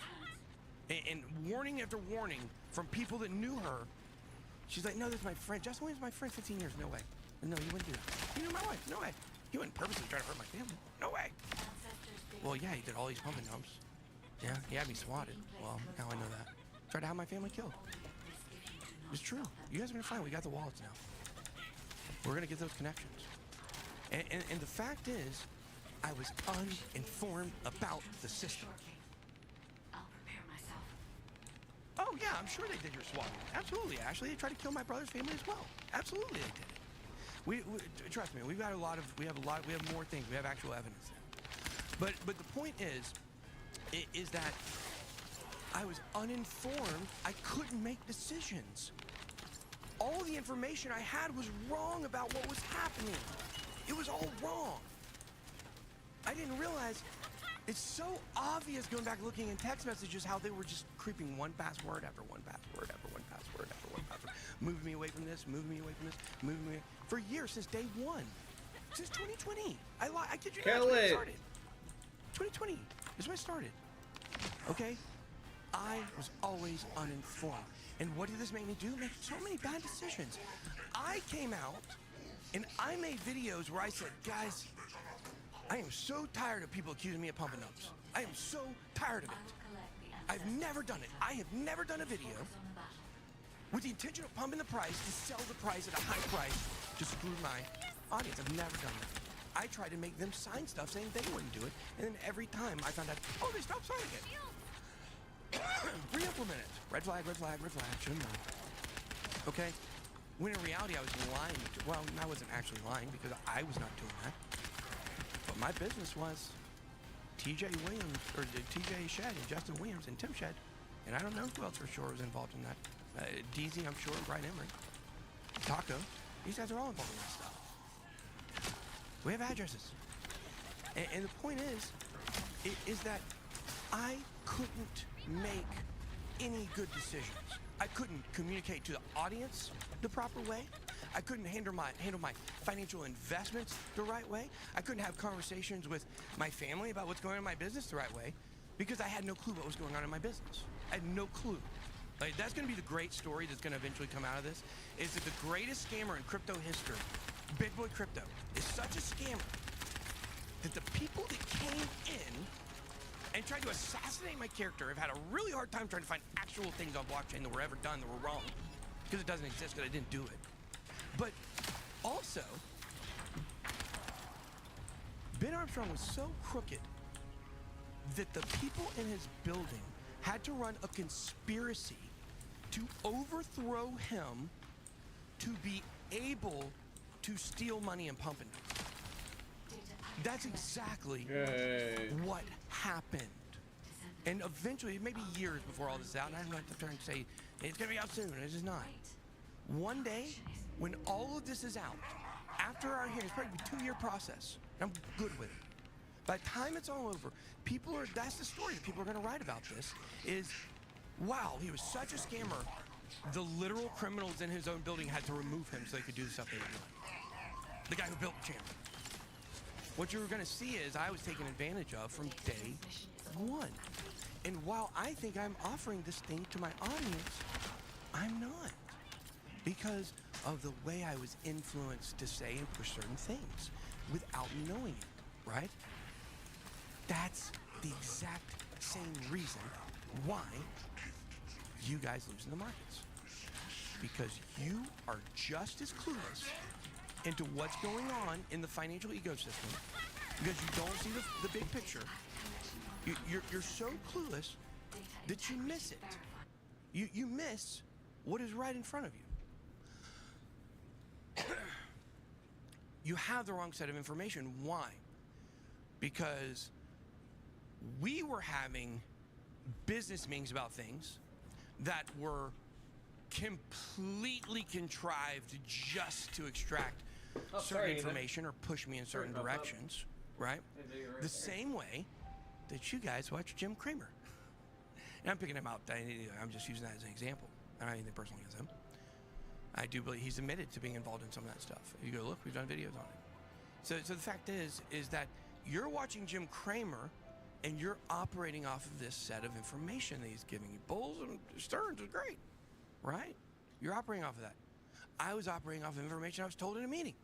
And warning after warning from people that knew her. She's like, no, that's my friend. Justin Williams is my friend 15 years. No way. No, you wouldn't do that. You knew my wife. No way. You wouldn't purposely try to hurt my family. No way. Well, yeah, he did all these pump and dumps. Yeah, he had me swatted. Well, now I know that. Tried to have my family killed. It's true. You guys are going to find we got the wallets now. We're going to get those connections. And the fact is, I was uninformed about the system. I'll prepare myself. Oh yeah, I'm sure they did your swatting. Absolutely, Ashley. They tried to kill my brother's family as well. Absolutely, they did it. We trust me. We have more things. We have actual evidence. But the point is that I was uninformed. I couldn't make decisions. All the information I had was wrong about what was happening. It was all wrong. I didn't realize It's so obvious going back looking in text messages how they were just creeping one password after one password after one password after one password, moving me away from this, moving me away from this, moving me for years since day one, since 2020. I kid you not, Kill that's when it it. started. 2020 is when it started. Okay, I was always uninformed, and what did this make me do? Make so many bad decisions. I came out and I made videos where I said, guys, I am so tired of people accusing me of pumping ups. I am so tired of I it. will collect the I've ancestors' never done it. I have never done a video focus on the battle. with the intention of pumping the price to sell the price at a high price to screw my audience. I've never done that. I tried to make them sign stuff saying they wouldn't do it, and then every time I found out, oh, they stopped signing it. Re-implement it. Red flag, red flag, red flag. Shouldn't know. Okay? When in reality I was lying. Well, I wasn't actually lying because I was not doing that. But my business was TJ Williams, or TJ Shed and Justin Williams and Tim Shed. And I don't know who else for sure was involved in that. DZ, I'm sure, and Brian Emery. Taco. These guys are all involved in that stuff. We have addresses. And the point is that I couldn't make any good decisions. I couldn't communicate to the audience the proper way. I couldn't handle my financial investments the right way. I couldn't have conversations with my family about what's going on in my business the right way because I had no clue what was going on in my business. I had no clue. Like, that's going to be the great story that's going to eventually come out of this, is that the greatest scammer in crypto history, Big Boy Crypto, is such a scammer that the people that came in and tried to assassinate my character have had a really hard time trying to find actual things on blockchain that were ever done that were wrong, because it doesn't exist, because I didn't do it. But also, Ben Armstrong was so crooked that the people in his building had to run a conspiracy to overthrow him to be able to steal money and pump it. That's exactly what happened. And eventually, maybe years before all this is out, and I'm not trying to say it's gonna be out soon, it is not. One day, when all of this is out, after our hearing, it's probably a 2-year process. I'm good with it. By the time it's all over, that's the story that people are gonna write about this, is, wow, he was such a scammer, the literal criminals in his own building had to remove him so they could do the stuff they were doing. The guy who built the channel. What you're gonna see is I was taken advantage of from day one. And while I think I'm offering this thing to my audience, I'm not. Because of the way I was influenced to say and push certain things without knowing it, right? That's the exact same reason why you guys lose in the markets. Because you are just as clueless into what's going on in the financial ecosystem, because you don't see the big picture. You're so clueless that you miss it. You miss what is right in front of you. You have the wrong set of information. Why? Because we were having business meetings about things that were completely contrived just to extract certain information or push me in certain directions, right? The same way that you guys watch Jim Cramer. And I'm picking him out. I'm just using that as an example. I don't have anything personal against him. I do believe he's admitted to being involved in some of that stuff. If you go look, we've done videos on it. So the fact is that you're watching Jim Cramer and you're operating off of this set of information that he's giving you. Bulls and Stearns is great, right? You're operating off of that. I was operating off of information I was told in a meeting.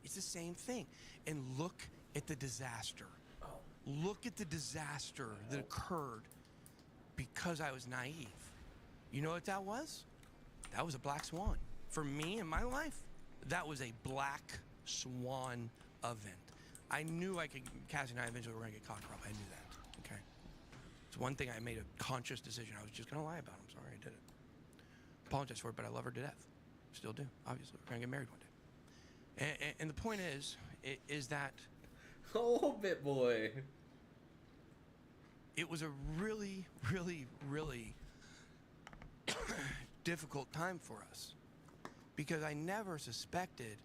It's the same thing. And look at the disaster. Look at the disaster that occurred because I was naive. You know what that was? That was a black swan. For me in my life, that was a black swan event. I knew Cassie and I eventually were gonna get caught up. I knew that, okay? It's one thing I made a conscious decision. I was just gonna lie about. I'm sorry I did it. Apologize for it, but I love her to death. Still do, obviously. We're gonna get married one day. And the point is that Oh, Bit Boy. it was a really, really, really difficult time for us, because I never suspected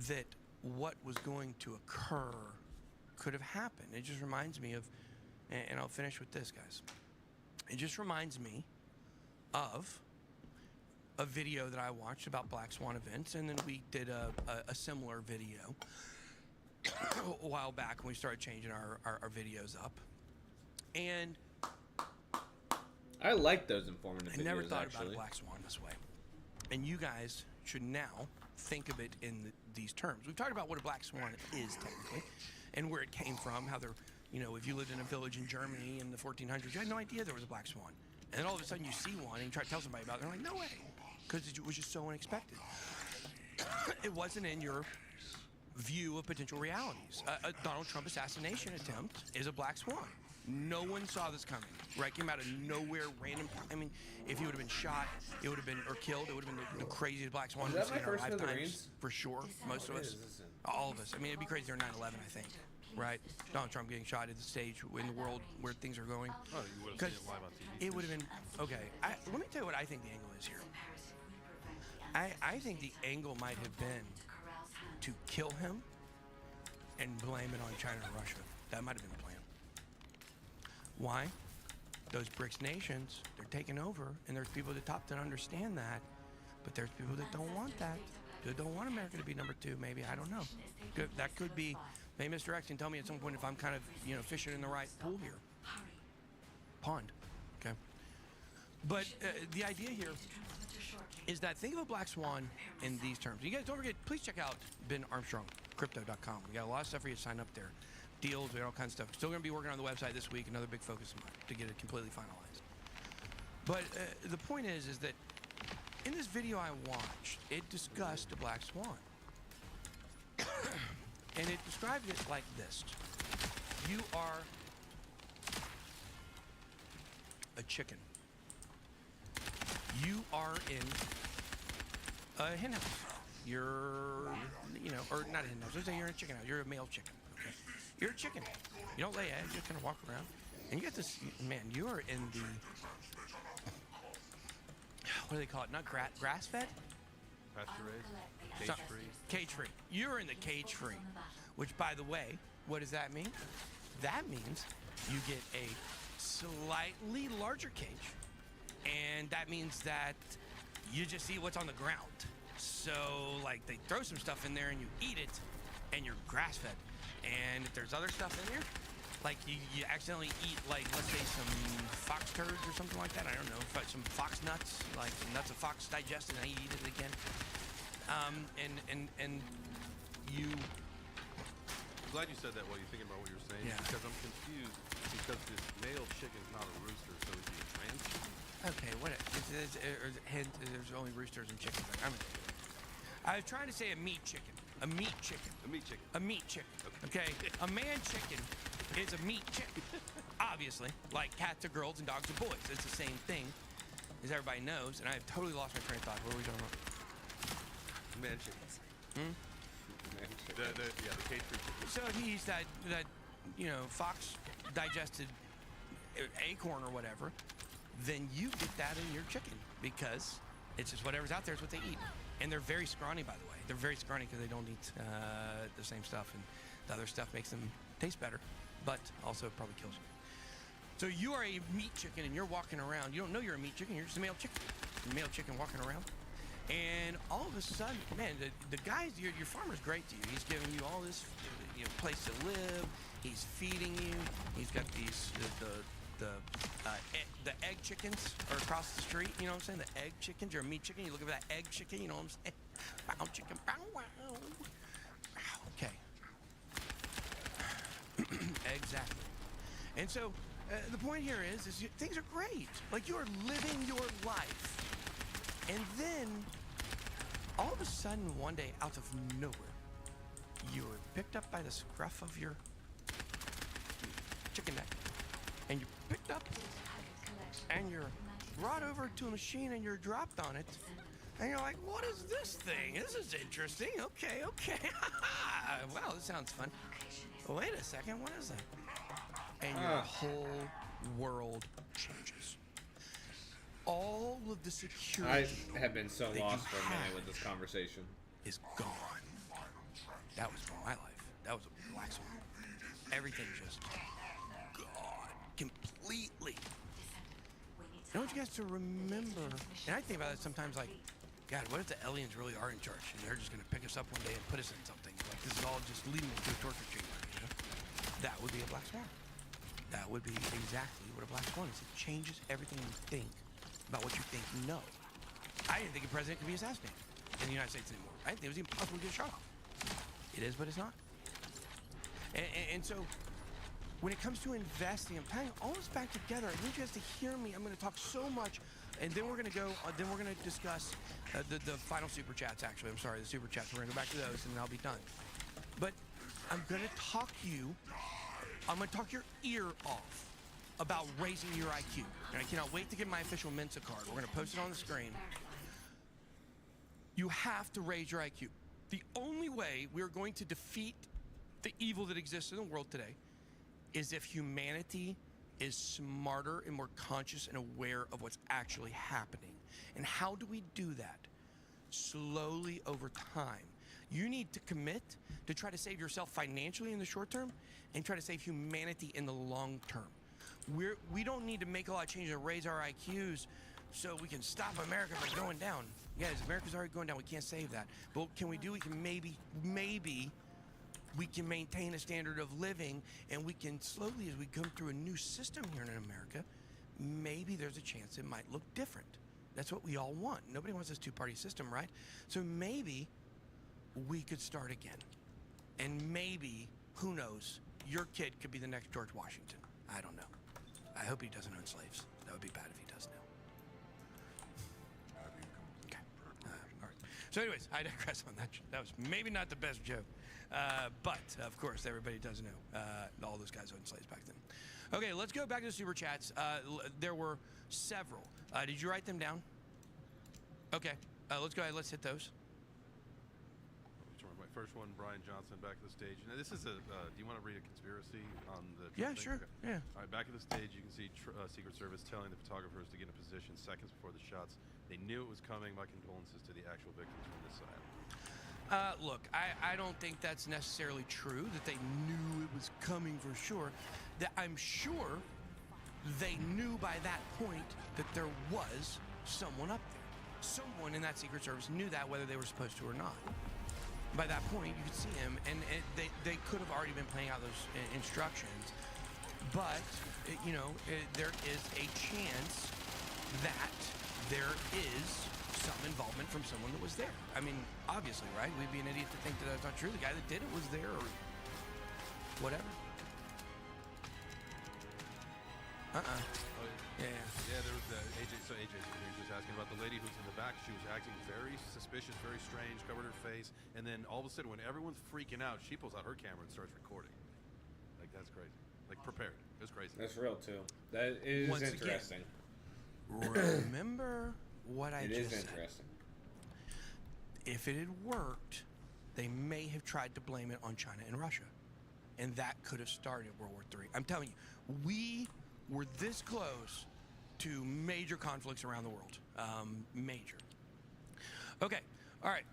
that what was going to occur could have happened. It just reminds me of and I'll finish with this, guys. It just reminds me of a video that I watched about Black Swan events, and then we did a similar video a while back when we started changing our videos up. And I like those informative videos. I never thought actually. about a Black Swan this way. And you guys should now think of it in these terms. We've talked about what a Black Swan is technically, and where it came from, how they're, if you lived in a village in Germany in the 1400s, you had no idea there was a Black Swan. And then all of a sudden you see one and you try to tell somebody about it, and they're like, no way, because it was just so unexpected. It wasn't in your view of potential realities. A Donald Trump assassination attempt is a Black Swan. No one saw this coming, right? Came out of nowhere, random. I mean, if he would have been shot, it would have been, or killed, it would have been the craziest Black Swan Is we've that seen in my our first lifetimes, Smithereens? for sure. Most of us, all of us. I mean, it'd be crazier 9/11, I think, right? Donald Trump getting shot at the stage in the world where things are going. Oh, you would have seen it live on TV. It would have been, okay, let me tell you what I think the angle is here. I think the angle might have been to kill him and blame it on China and Russia. That might have been the plan. Why? Those BRICS nations, they're taking over, and there's people at the top that understand that, but there's people that don't want that. They don't want America to be number 2, maybe. I don't know. That could be. Maybe Mr. X can tell me at some point if I'm kind of, fishing in the right pool here. Pond. Okay. But the idea here is that think of a Black Swan in these terms. You guys don't forget, please check out Ben Armstrong, crypto.com. We got a lot of stuff for you to sign up there. Deals, we got all kinds of stuff. Still going to be working on the website this week, another big focus of mine to get it completely finalized. But the point is that in this video I watched, it discussed a Black Swan. And it described it like this. You are a chicken. You are in a hen house. You're, or not a hen house. Let's say you're in a chicken house. You're a male chicken. Okay? You're a chicken. You don't lay eggs. You just kind of walk around. And you got this, man, you are in the, what do they call it? Not grass-fed? Pasture raised, So- cage free. Cage-free. You're in the cage-free. Which, by the way, what does that mean? That means you get a slightly larger cage. And that means that you just eat what's on the ground. So, like, they throw some stuff in there and you eat it, and you're grass-fed. And if there's other stuff in there, like you accidentally eat, like, let's say some fox turds or something like that. I don't know, some fox nuts, like some nuts a fox digested, and then you eat it again. And you. I'm glad you said that while you're thinking about what you're saying. Yeah. Because I'm confused because this male chicken's not a rooster, so is he a trans chicken? Okay, what? There's only roosters and chickens. I was trying to say a meat chicken. A meat chicken. A meat chicken. A meat chicken. Okay. A man chicken is a meat chicken. Obviously, like cats are girls and dogs are boys. It's the same thing, as everybody knows. And I've totally lost my train of thought. What were we talking about? Man chickens. Hmm? The cage free chicken. So if he eats that fox digested acorn or whatever, then you get that in your chicken because it's just whatever's out there is what they eat. And they're very scrawny, by the way. They're very scrawny because they don't eat the same stuff, and the other stuff makes them taste better, but also probably kills you. So you are a meat chicken, and you're walking around. You don't know you're a meat chicken. You're just a male chicken. A male chicken walking around. And all of a sudden, man, the guys, your farmer's great to you. He's giving you all this, place to live. He's feeding you. He's got these the egg chickens are across the street. You know what I'm saying? The egg chickens. You're a meat chicken. You look at that egg chicken. You know what I'm saying? Bow chicken. Bow wow. Okay. Exactly. And so the point here is things are great. Like you are living your life, and then all of a sudden, one day, out of nowhere, you are picked up by the scruff of your chicken neck, and you're picked up, and you're brought over to a machine, and you're dropped on it, and you're like, what is this thing? This is interesting. Okay. Wow, this sounds fun. Wait a second, what is that? And your whole world changes. All of the security I have been so that lost you for a minute had with this conversation. is gone. That was my life. That was a Black Swan. Everything just gone. completely. We need I want you guys to remember, and I think about it sometimes like, God, what if the aliens really are in charge and they're just going to pick us up one day and put us in something? Like, this is all just leading us to a torture chamber, you know? That would be a black swan. That would be exactly what a black swan is. It changes everything you think about what you think you know. I didn't think a president could be assassinated in the United States anymore. I didn't think it was impossible to get shot off. It is, but it's not. And so, when it comes to investing, I'm tying all this back together. I need you guys to hear me. I'm going to talk so much, and then we're going to go. Then we're going to discuss the final super chats. Actually, I'm sorry, the super chats. We're going to go back to those, and then I'll be done. But I'm going to talk you. I'm going to talk your ear off about raising your IQ, and I cannot wait to get my official Mensa card. We're going to post it on the screen. You have to raise your IQ. The only way we are going to defeat the evil that exists in the world today is if humanity is smarter and more conscious and aware of what's actually happening. And how do we do that? Slowly over time. You need to commit to try to save yourself financially in the short term and try to save humanity in the long term. We don't need to make a lot of changes and raise our IQs so we can stop America from going down. Guys, America's already going down. We can't save that. But what can we do? We can maybe we can maintain a standard of living, and we can slowly, as we come through a new system here in America, maybe there's a chance it might look different. That's what we all want. Nobody wants this two-party system, right? So maybe we could start again. And maybe, who knows, your kid could be the next George Washington. I don't know. I hope he doesn't own slaves. That would be bad if he does now. Okay. All right. So anyways, I digress on that. That was maybe not the best joke. But, of course, everybody does know all those guys owned slaves back then. Okay, let's go back to the super chats. There were several. Did you write them down? Okay, let's go ahead. Let's hit those. My first one, Brian Johnson, back at the stage. Now, this is a. Do you want to read a conspiracy on the? Yeah, thing? sure. Okay. Yeah. All right, back at the stage, you can see Secret Service telling the photographers to get in position seconds before the shots. They knew it was coming. My condolences to the actual victims from this side. Look, I don't think that's necessarily true, that they knew it was coming for sure. That I'm sure they knew by that point that there was someone up there. Someone in that Secret Service knew that, whether they were supposed to or not. By that point, you could see him, and they could have already been playing out those instructions. But, there is a chance that there is some involvement from someone that was there. I mean, obviously, right? We'd be an idiot to think that that's not true. The guy that did it was there, or whatever. Oh, Yeah. yeah, there was AJ. So AJ was just asking about the lady who's in the back. She was acting very suspicious, very strange, covered her face, and then all of a sudden, when everyone's freaking out, she pulls out her camera and starts recording. Like, that's crazy. Like, prepared. It was crazy. That's real too. That is Once again, interesting. Remember what I It just is said. interesting. If it had worked, they may have tried to blame it on China and Russia. And that could have started World War III. I'm telling you, we were this close to major conflicts around the world. Major. Okay, all right.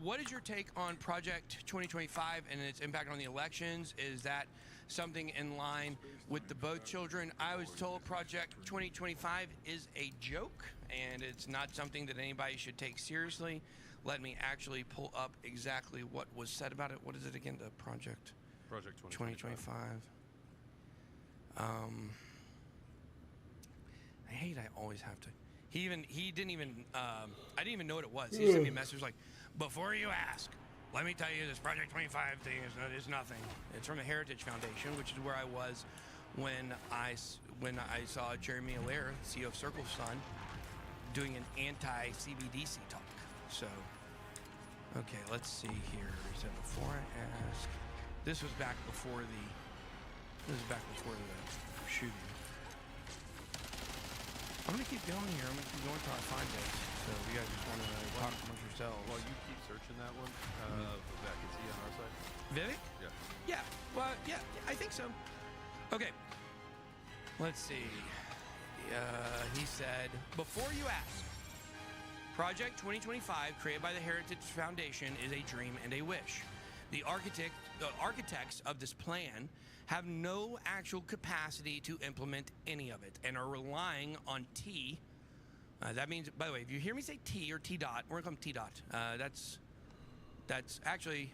What is your take on Project 2025 and its impact on the elections? Is that something in line with the both children? I was told Project 2025 is a joke, and it's not something that anybody should take seriously. Let me actually pull up exactly what was said about it. What is it again? The Project 2025. I hate I always have to. He didn't even, I didn't even know what it was. He sent me a message like, before you ask, let me tell you this Project 25 thing is nothing. It's from the Heritage Foundation, which is where I was when I saw Jeremy Allaire, CEO of Circle Sun, doing an anti-CBDC talk. So, okay, let's see here. He said before I ask. This was back before the shooting. I'm gonna keep going here. I'm gonna keep going until I find it. So if you guys just want to talk amongst yourselves. While you keep searching that one, Vivek, is he on our side? Vivek? Yeah. Yeah. Well, yeah, I think so. Okay. Let's see. He said, before you ask, Project 2025, created by the Heritage Foundation, is a dream and a wish. The architects of this plan have no actual capacity to implement any of it and are relying on T. That means, by the way, if you hear me say T or T dot, we're gonna call him T dot. That's actually,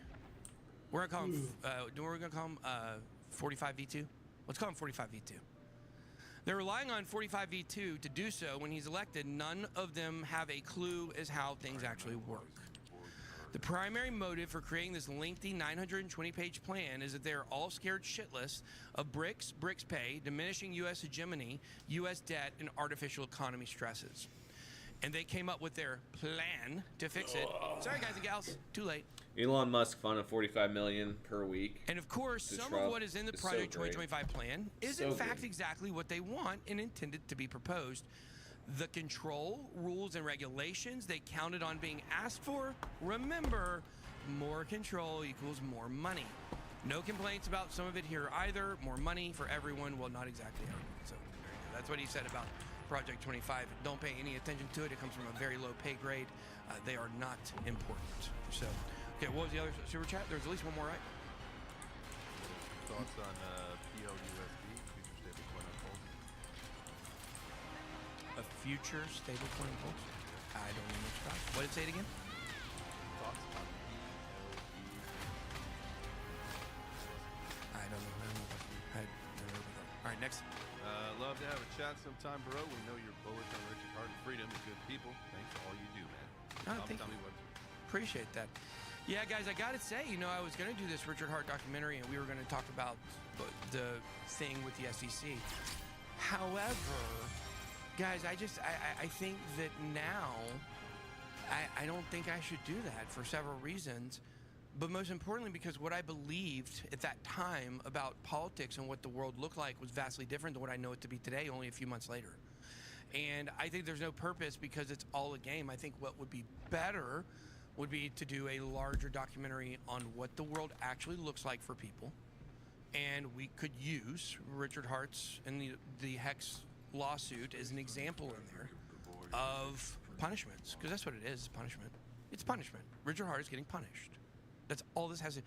we're gonna call him 45 V2. Let's call him 45 V2. They're relying on 45 V2 to do so. When he's elected, none of them have a clue as how things actually work. The primary motive for creating this lengthy 920-page plan is that they're all scared shitless of BRICS pay, diminishing U.S. hegemony, U.S. debt, and artificial economy stresses. And they came up with their plan to fix it. Sorry, guys and gals, too late. Elon Musk funded $45 million per week. And of course, some of what is in the Project 2025 plan is in fact exactly what they want and intended to be proposed. The control, rules, and regulations they counted on being asked for, remember, more control equals more money. No complaints about some of it here either. More money for everyone, well, not exactly everyone. So there you go. That's what he said about Project 25. Don't pay any attention to it. It comes from a very low pay grade. They are not important. So, okay, what was the other super chat? There's at least one more, right? Thoughts on POUSD, future stablecoin unfold? A future stablecoin pulse? I don't know much about it. What did it say it again? Thoughts on I don't know. I never heard of that. All right, next. Love to have a chat sometime, bro. We know you're bullish on Richard Hart and freedom and good people. Thanks for all you do, man. Thank you. Appreciate that. Yeah, guys, I gotta say, I was gonna do this Richard Hart documentary, and we were gonna talk about the thing with the SEC. However, guys, I think that now, I don't think I should do that for several reasons. But most importantly, because what I believed at that time about politics and what the world looked like was vastly different than what I know it to be today, only a few months later. And I think there's no purpose because it's all a game. I think what would be better would be to do a larger documentary on what the world actually looks like for people. And we could use Richard Hart's and the Hex lawsuit as an example in there of punishments. Because that's what it is, punishment. It's punishment. Richard Hart is getting punished. That's all this has to.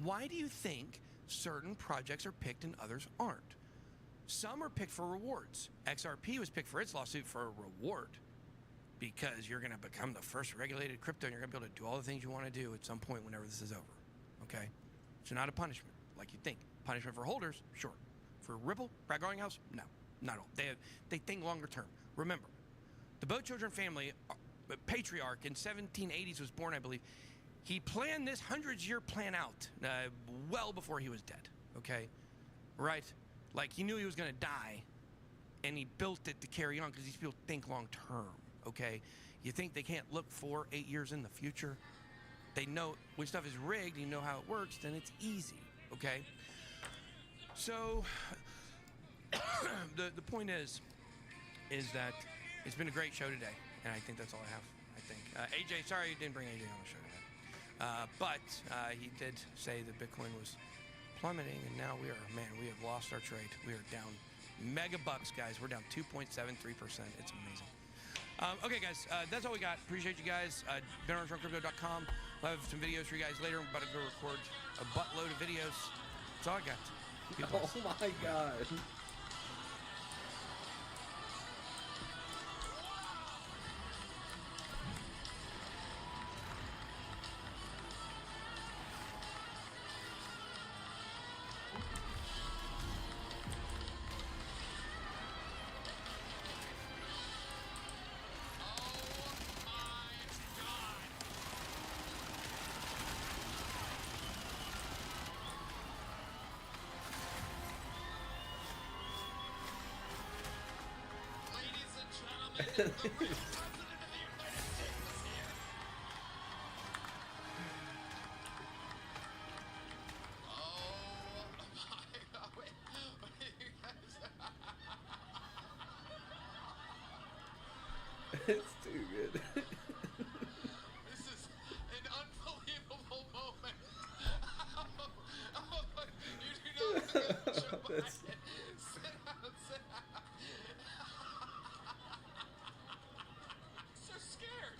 Why do you think certain projects are picked and others aren't? Some are picked for rewards. XRP was picked for its lawsuit for a reward because you're going to become the first regulated crypto and you're going to be able to do all the things you want to do at some point whenever this is over. Okay? So not a punishment like you think. Punishment for holders, sure. For Ripple, Brad Garlinghouse, no, not at all. They think longer term. Remember, the Boat Children family, patriarch in 1780s was born, I believe. He planned this hundreds-year plan out well before he was dead, okay? Right? Like, he knew he was going to die, and he built it to carry on because these people think long-term, okay? You think they can't look 8 years in the future? They know when stuff is rigged, you know how it works, then it's easy, okay? So, the point is that it's been a great show today, and I think that's all I have, I think. AJ, sorry you didn't bring AJ on the show today. But he did say that Bitcoin was plummeting, and now we have lost our trade. We are down mega bucks, guys. We're down 2.73%. It's amazing. Okay, guys, that's all we got. Appreciate you guys. BenArmstrongCrypto.com. We'll have some videos for you guys later. I'm about to go record a buttload of videos. That's all I got. Oh my god. It's too good. This is an unbelievable moment. You do not want to show my head. Sit down, sit down. So scared.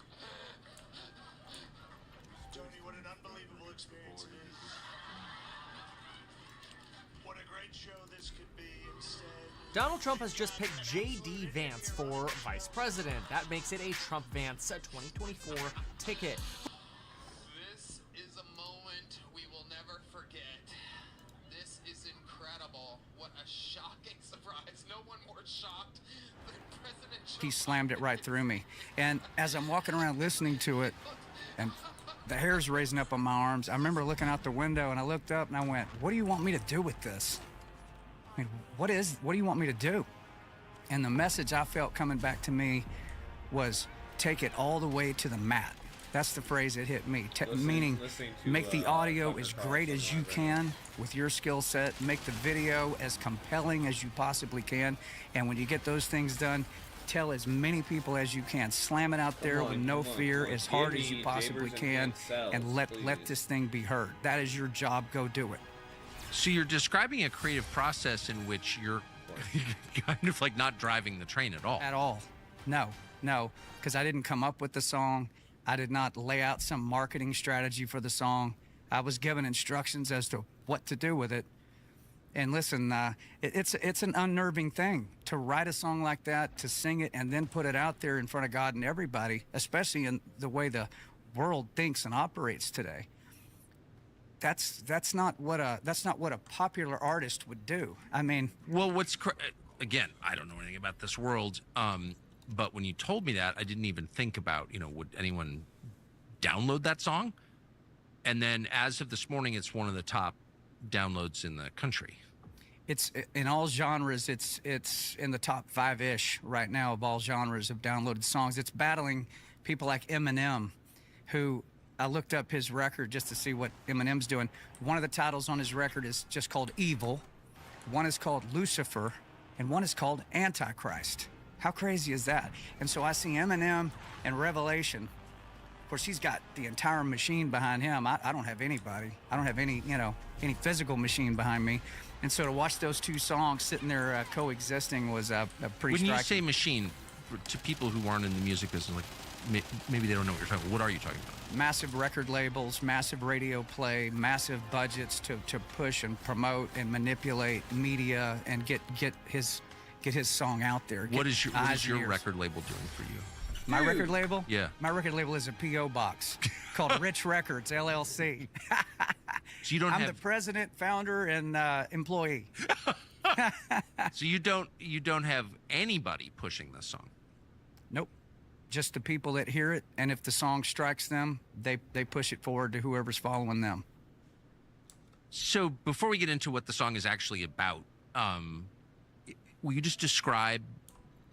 Joni, what an unbelievable experience it is. show this could be instead. Donald Trump has just picked J.D. Vance for vice president. That makes it a Trump-Vance 2024 ticket. This is a moment we will never forget. This is incredible. What a shocking surprise. No one more shocked than President Joe He slammed it right through me. And as I'm walking around listening to it, and the hair's raising up on my arms, I remember looking out the window and I looked up and I went, what do you want me to do with this? I mean, what do you want me to do? And the message I felt coming back to me was take it all the way to the mat. That's the phrase that hit me. Meaning, make the audio as great as you can with your skill set, make the video as compelling as you possibly can, and when you get those things done, tell as many people as you can. Slam it out there with no fear, as hard as you possibly can, and let this thing be heard. That is your job. Go do it. So you're describing a creative process in which you're kind of like not driving the train at all. At all. No, because I didn't come up with the song. I did not lay out some marketing strategy for the song. I was given instructions as to what to do with it. And listen, it's an unnerving thing to write a song like that, to sing it, and then put it out there in front of God and everybody, especially in the way the world thinks and operates today. That's not what a popular artist would do. I mean, well, again, I don't know anything about this world, but when you told me that, I didn't even think about, would anyone download that song? And then as of this morning, it's one of the top downloads in the country. It's in all genres. It's in the top 5-ish right now of all genres of downloaded songs. It's battling people like Eminem, who I looked up his record just to see what Eminem's doing. One of the titles on his record is just called Evil. One is called Lucifer, and one is called Antichrist. How crazy is that? And so I see Eminem and Revelation. Of course, he's got the entire machine behind him. I don't have anybody. I don't have any physical machine behind me. And so to watch those two songs sitting there coexisting was a pretty striking. When you say machine, to people who aren't in the music business, like maybe they don't know what you're talking about. What are you talking about? Massive record labels, massive radio play, massive budgets to push and promote and manipulate media and get his song out there. What is your record label doing for you? My record label? Yeah. My record label is a P.O. box called Rich Records, LLC. So you don't I'm the president, founder, and employee. So you don't have anybody pushing this song? Nope. Just the people that hear it, and if the song strikes them, they push it forward to whoever's following them. So before we get into what the song is actually about, will you just describe,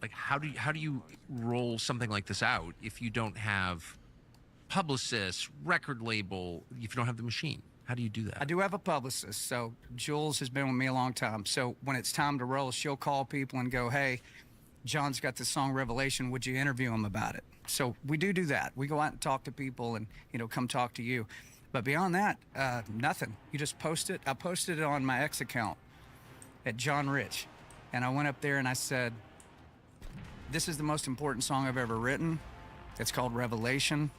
like, how do you roll something like this out if you don't have publicists, record label, if you don't have the machine? How do you do that? I do have a publicist. So Jules has been with me a long time. So when it's time to roll, she'll call people and go, hey, John's got this song Revelation. Would you interview him about it? So we do that. We go out and talk to people and, come talk to you. But beyond that, nothing. You just post it. I posted it on my X account at John Rich. And I went up there and I said, this is the most important song I've ever written. It's called Revelation.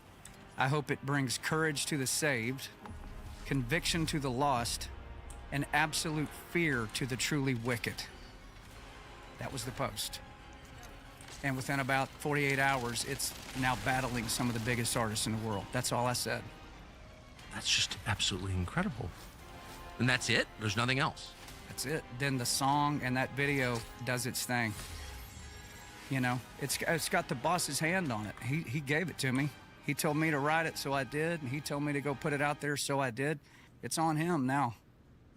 I hope it brings courage to the saved, conviction to the lost, and absolute fear to the truly wicked. That was the post. And within about 48 hours, it's now battling some of the biggest artists in the world. That's all I said. That's just absolutely incredible. And that's it? There's nothing else? That's it. Then the song and that video does its thing. It's got the boss's hand on it. He gave it to me. He told me to write it, so I did. And he told me to go put it out there, so I did. It's on him now.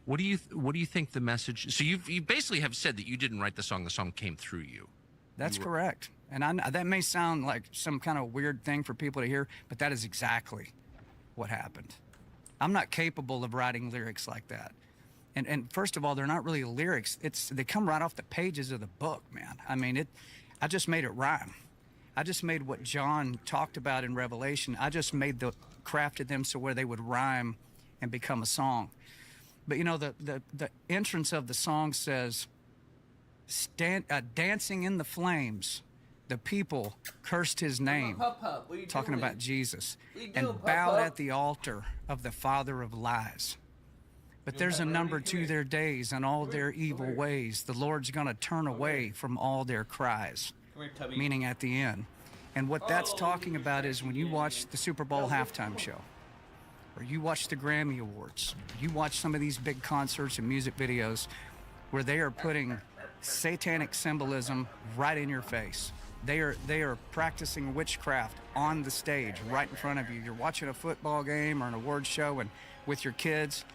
What do you think the message? So you basically have said that you didn't write the song came through you. That's correct. And that may sound like some kind of weird thing for people to hear, but that is exactly what happened. I'm not capable of writing lyrics like that. And first of all, they're not really lyrics. They come right off the pages of the book, man. I mean, I just made it rhyme. I just made what John talked about in Revelation. I just crafted them so where they would rhyme and become a song. But the entrance of the song says, dancing in the flames, the people cursed his name, talking about Jesus, and bowed at the altar of the father of lies. But there's a number to their days and all their evil ways. The Lord's going to turn away from all their cries, Come here, Tubby. meaning at the end. And what that's talking about is when you watch the Super Bowl halftime show, or you watch the Grammy Awards, you watch some of these big concerts and music videos where they are putting satanic symbolism right in your face. They are practicing witchcraft on the stage right in front of you. You're watching a football game or an award show and with your kids,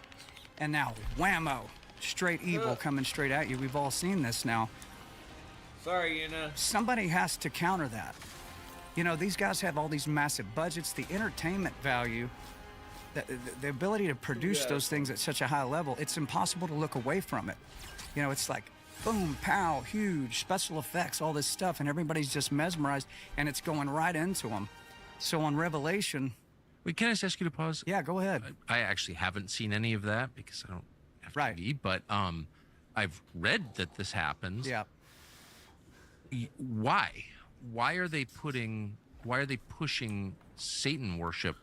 and now whammo, straight evil coming straight at you. We've all seen this now. Sorry, Una. Somebody has to counter that. You know, these guys have all these massive budgets, the entertainment value, the ability to produce those things at such a high level, it's impossible to look away from it. You know, it's like boom, pow, huge, special effects, all this stuff, and everybody's just mesmerized, and it's going right into them. So on Revelation... Wait, can I just ask you to pause? Yeah, go ahead. I actually haven't seen any of that because I don't have TV, but I've read that this happens. Yeah. Why? Why are they pushing Satan worship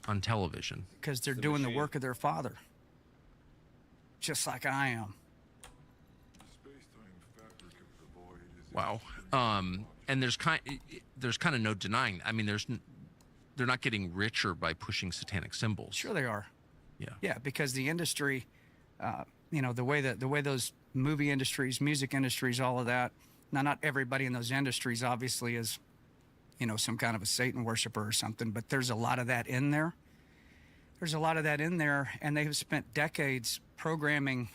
on television? Because they're doing the work of their father. Just like I am. Wow. And there's kind of no denying. I mean, they're not getting richer by pushing satanic symbols. Sure they are. Yeah. Yeah, because the industry, you know, the way those movie industries, music industries, all of that. Now, not everybody in those industries obviously is, you know, some kind of a Satan worshiper or something, but there's a lot of that in there. There's a lot of that in there, and they have spent decades programming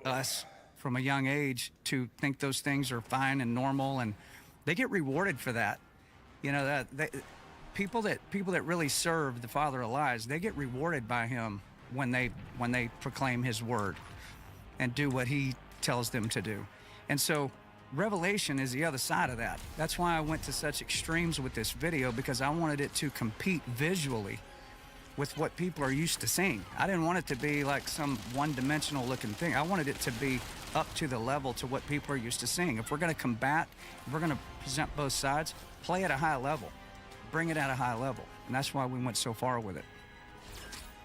us from a young age to think those things are fine and normal, and they get rewarded for that. You know, that people that really serve the Father of Lies, they get rewarded by him when they proclaim his word and do what he tells them to do. And so Revelation is the other side of that. That's why I went to such extremes with this video, because I wanted it to compete visually with what people are used to seeing. I didn't want it to be like some one-dimensional looking thing. I wanted it to be up to the level to what people are used to seeing. If we're going to combat, if we're going to present both sides, play at a high level. Bring it at a high level. And that's why we went so far with it.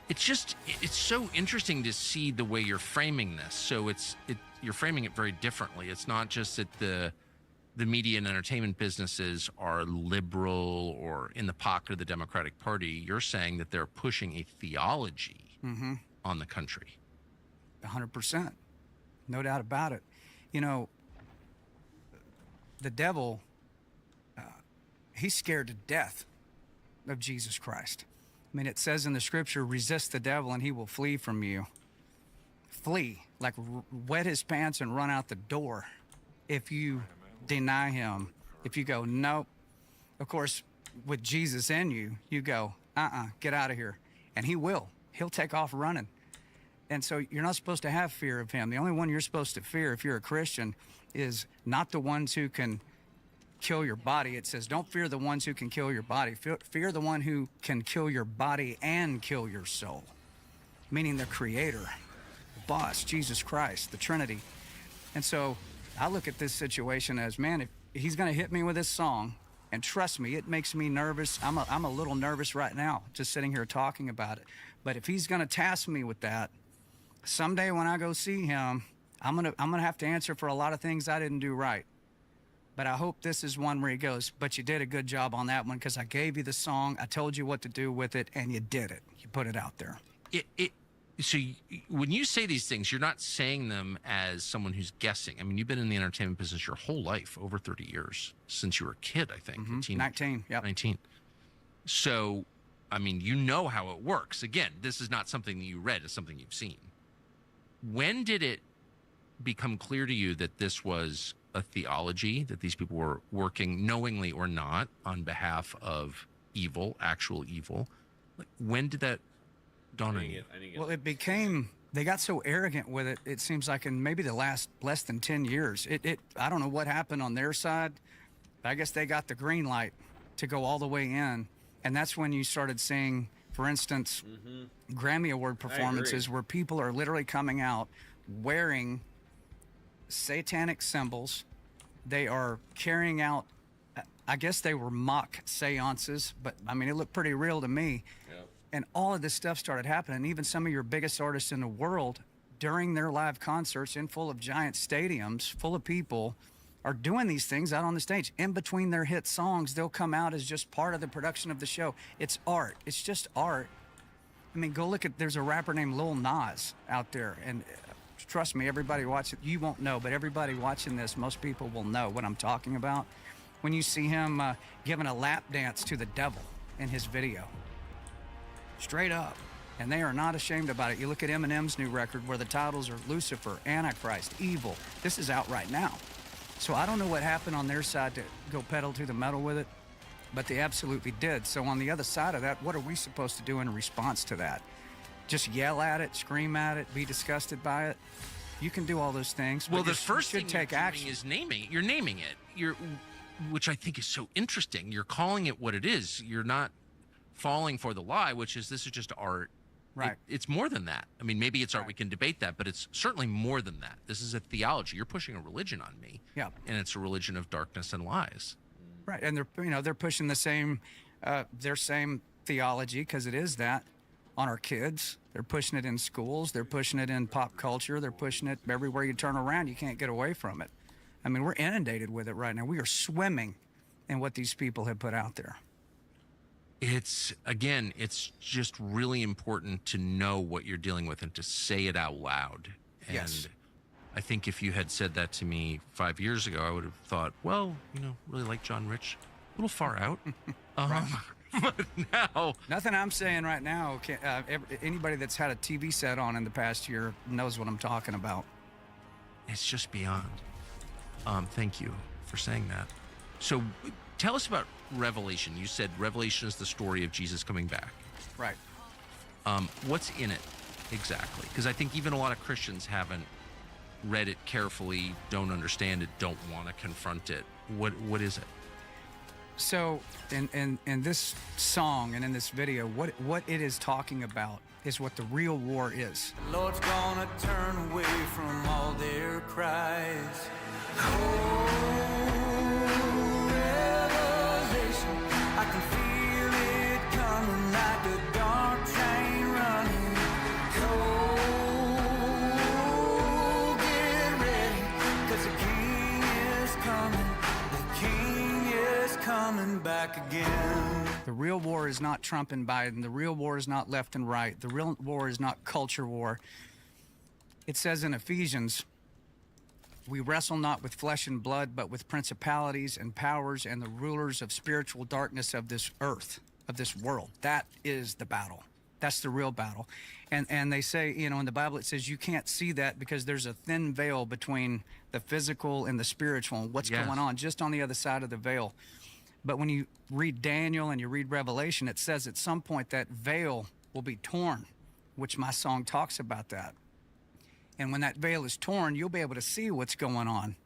It's so interesting to see the way you're framing this. So you're framing it very differently. It's not just that the media and entertainment businesses are liberal or in the pocket of the Democratic Party. You're saying that they're pushing a theology on the country. 100%. No doubt about it. You know, the devil, he's scared to death of Jesus Christ. I mean, it says in the scripture, resist the devil and he will flee from you. Flee, like wet his pants and run out the door if you deny him. If you go, nope. Of course, with Jesus in you, you go, get out of here. And he will. He'll take off running. And so you're not supposed to have fear of him. The only one you're supposed to fear if you're a Christian is not the ones who can kill your body. It says, don't fear the ones who can kill your body. Fear the one who can kill your body and kill your soul. Meaning the Creator, the boss, Jesus Christ, the Trinity. And so I look at this situation as, man, if he's going to hit me with this song, and trust me, it makes me nervous. I'm a little nervous right now, just sitting here talking about it. But if he's going to task me with that, someday when I go see him, I'm gonna have to answer for a lot of things I didn't do right. But I hope this is one where he goes, but you did a good job on that one because I gave you the song, I told you what to do with it, and you did it. You put it out there. So when you say these things, you're not saying them as someone who's guessing. I mean, you've been in the entertainment business your whole life, over 30 years, since you were a kid, I think. 19, yep. 19. So, I mean, you know how it works. Again, this is not something that you read, it's something you've seen. When did it become clear to you that this was a theology, that these people were working knowingly or not on behalf of evil, actual evil? When did that dawn on you? Well, it became, they got so arrogant with it, it seems like in maybe the last less than 10 years. I don't know what happened on their side, but I guess they got the green light to go all the way in. And that's when you started seeing, for instance, Grammy Award performances where people are literally coming out wearing satanic symbols. They are carrying out, I guess they were mock seances, but I mean, it looked pretty real to me. Yep. And all of this stuff started happening. Even some of your biggest artists in the world, during their live concerts in full of giant stadiums, full of people, are doing these things out on the stage. In between their hit songs, they'll come out as just part of the production of the show. It's art. It's just art. I mean, go look at, there's a rapper named Lil Nas out there. And trust me, everybody watching, you won't know, but everybody watching this, most people will know what I'm talking about. When you see him giving a lap dance to the devil in his video. Straight up. And they are not ashamed about it. You look at Eminem's new record where the titles are Lucifer, Antichrist, Evil. This is out right now. So I don't know what happened on their side to go pedal to the metal with it, but they absolutely did. So on the other side of that, what are we supposed to do in response to that? Just yell at it, scream at it, be disgusted by it? You can do all those things. Well, but the first you thing should take you're doing action. is naming it. You're naming it. Which I think is so interesting. You're calling it what it is. You're not falling for the lie, which is this is just art. Right. It's more than that. I mean, maybe it's art. We can debate that, but it's certainly more than that. This is a theology. You're pushing a religion on me. Yeah. And it's a religion of darkness and lies. Right, and they're pushing the same their same theology, because it is that, on our kids. They're pushing it in schools. They're pushing it in pop culture. They're pushing it everywhere you turn around. You can't get away from it. I mean, we're inundated with it right now. We are swimming in what these people have put out there. It's just really important to know what you're dealing with and to say it out loud. And Yes. I think if you had said that to me 5 years ago, I would have thought, well, really like John Rich, a little far out. But now, Nothing I'm saying right now, anybody that's had a TV set on in the past year knows what I'm talking about. it's just beyond. Thank you for saying that. So tell us about Revelation. You said Revelation is the story of Jesus coming back. Right. What's in it exactly? Because I think even a lot of Christians haven't read it carefully, don't understand it, don't want to confront it. What is it? So in this song and in this video, what it is talking about is what the real war is. The Lord's gonna turn away from all their cries. Revelation, I can feel it coming like a dark train running. Get ready, 'cause the King is coming. The King is coming back again. The real war is not Trump and Biden. The real war is not left and right. The real war is not culture war. It says in Ephesians, we wrestle not with flesh and blood, but with principalities and powers and the rulers of spiritual darkness of this earth, of this world. That is the battle. That's the real battle. And they say, in the Bible, it says you can't see that because there's a thin veil between the physical and the spiritual and what's going on just on the other side of the veil. But when you read Daniel and you read Revelation, it says at some point that veil will be torn, which my song talks about that. And when that veil is torn, you'll be able to see what's going on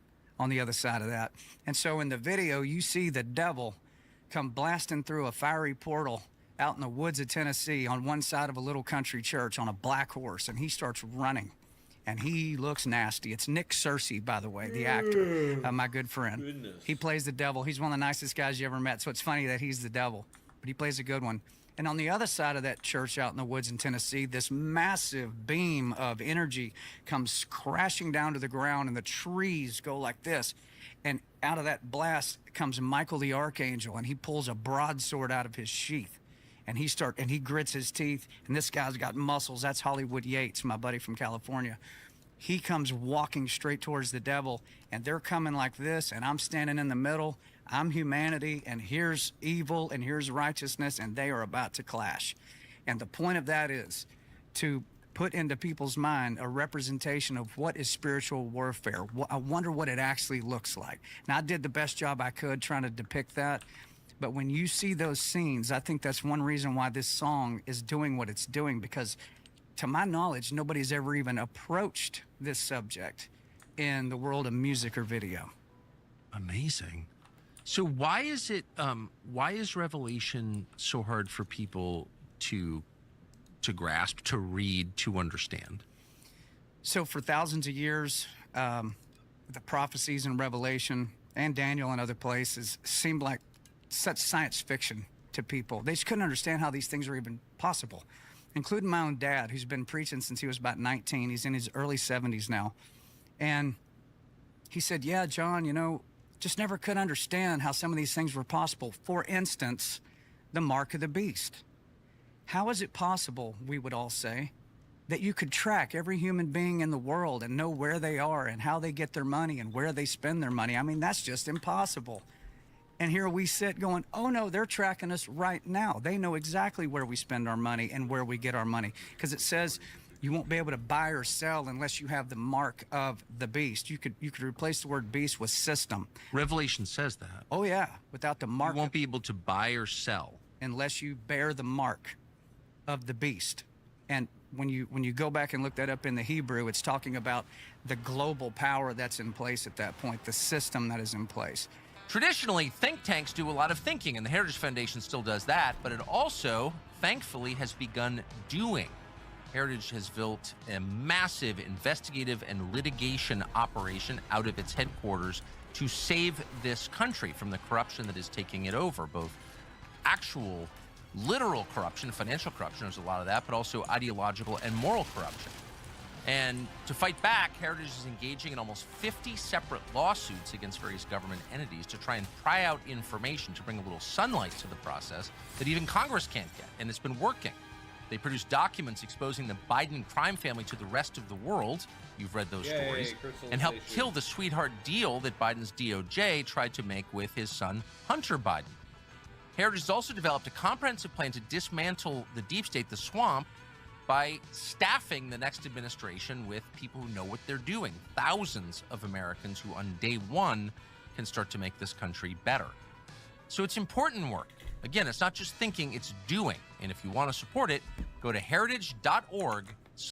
the other side of that. And so in the video, you see the devil come blasting through a fiery portal out in the woods of Tennessee on one side of a little country church on a black horse, and he starts running. And he looks nasty. It's Nick Searcy, by the way, the actor, my good friend. Goodness. He plays the devil. He's one of the nicest guys you ever met, so it's funny that he's the devil. But he plays a good one. And on the other side of that church out in the woods in Tennessee, this massive beam of energy comes crashing down to the ground, and the trees go like this. And out of that blast comes Michael the Archangel, and he pulls a broadsword out of his sheath. And he grits his teeth, and this guy's got muscles. That's Hollywood Yates, my buddy from California. He comes walking straight towards the devil, and they're coming like this, and I'm standing in the middle. I'm humanity, and here's evil, and here's righteousness, and they are about to clash. And the point of that is to put into people's mind a representation of what is spiritual warfare. I wonder what it actually looks like. And I did the best job I could trying to depict that. But when you see those scenes, I think that's one reason why this song is doing what it's doing, because to my knowledge, nobody's ever even approached this subject in the world of music or video. Amazing. So why is Revelation so hard for people to grasp, to read, to understand? So for thousands of years, the prophecies in Revelation and Daniel and other places seemed like such science fiction. to people. They just couldn't understand how these things are even possible, including my own dad, who's been preaching since he was about 19. He's in his early 70s now. And he said, yeah, John, you know, just never could understand how some of these things were possible. For instance, the mark of the beast. How is it possible, we would all say, that you could track every human being in the world and know where they are and how they get their money and where they spend their money? I mean, that's just impossible. And here we sit going, oh no, they're tracking us right now. They know exactly where we spend our money and where we get our money. Because it says you won't be able to buy or sell unless you have the mark of the beast. You could replace the word beast with system. Revelation says that. Oh yeah, without the mark. You won't be able to buy or sell unless you bear the mark of the beast. And when you go back and look that up in the Hebrew, it's talking about the global power that's in place at that point, the system that is in place. Traditionally, think tanks do a lot of thinking, and the Heritage Foundation still does that, but it also, thankfully, has begun doing. Heritage has built a massive investigative and litigation operation out of its headquarters to save this country from the corruption that is taking it over, both actual, literal corruption, financial corruption, there's a lot of that, but also ideological and moral corruption. And to fight back, Heritage is engaging in almost 50 separate lawsuits against various government entities to try and pry out information to bring a little sunlight to the process that even Congress can't get, and it's been working. They produced documents exposing the Biden crime family to the rest of the world. You've read those stories. And helped kill the sweetheart deal that Biden's DOJ tried to make with his son, Hunter Biden. Heritage has also developed a comprehensive plan to dismantle the deep state, the swamp, by staffing the next administration with people who know what they're doing. Thousands of Americans who on day one can start to make this country better. So it's important work. Again, it's not just thinking, it's doing. And if you want to support it, go to heritage.org/give.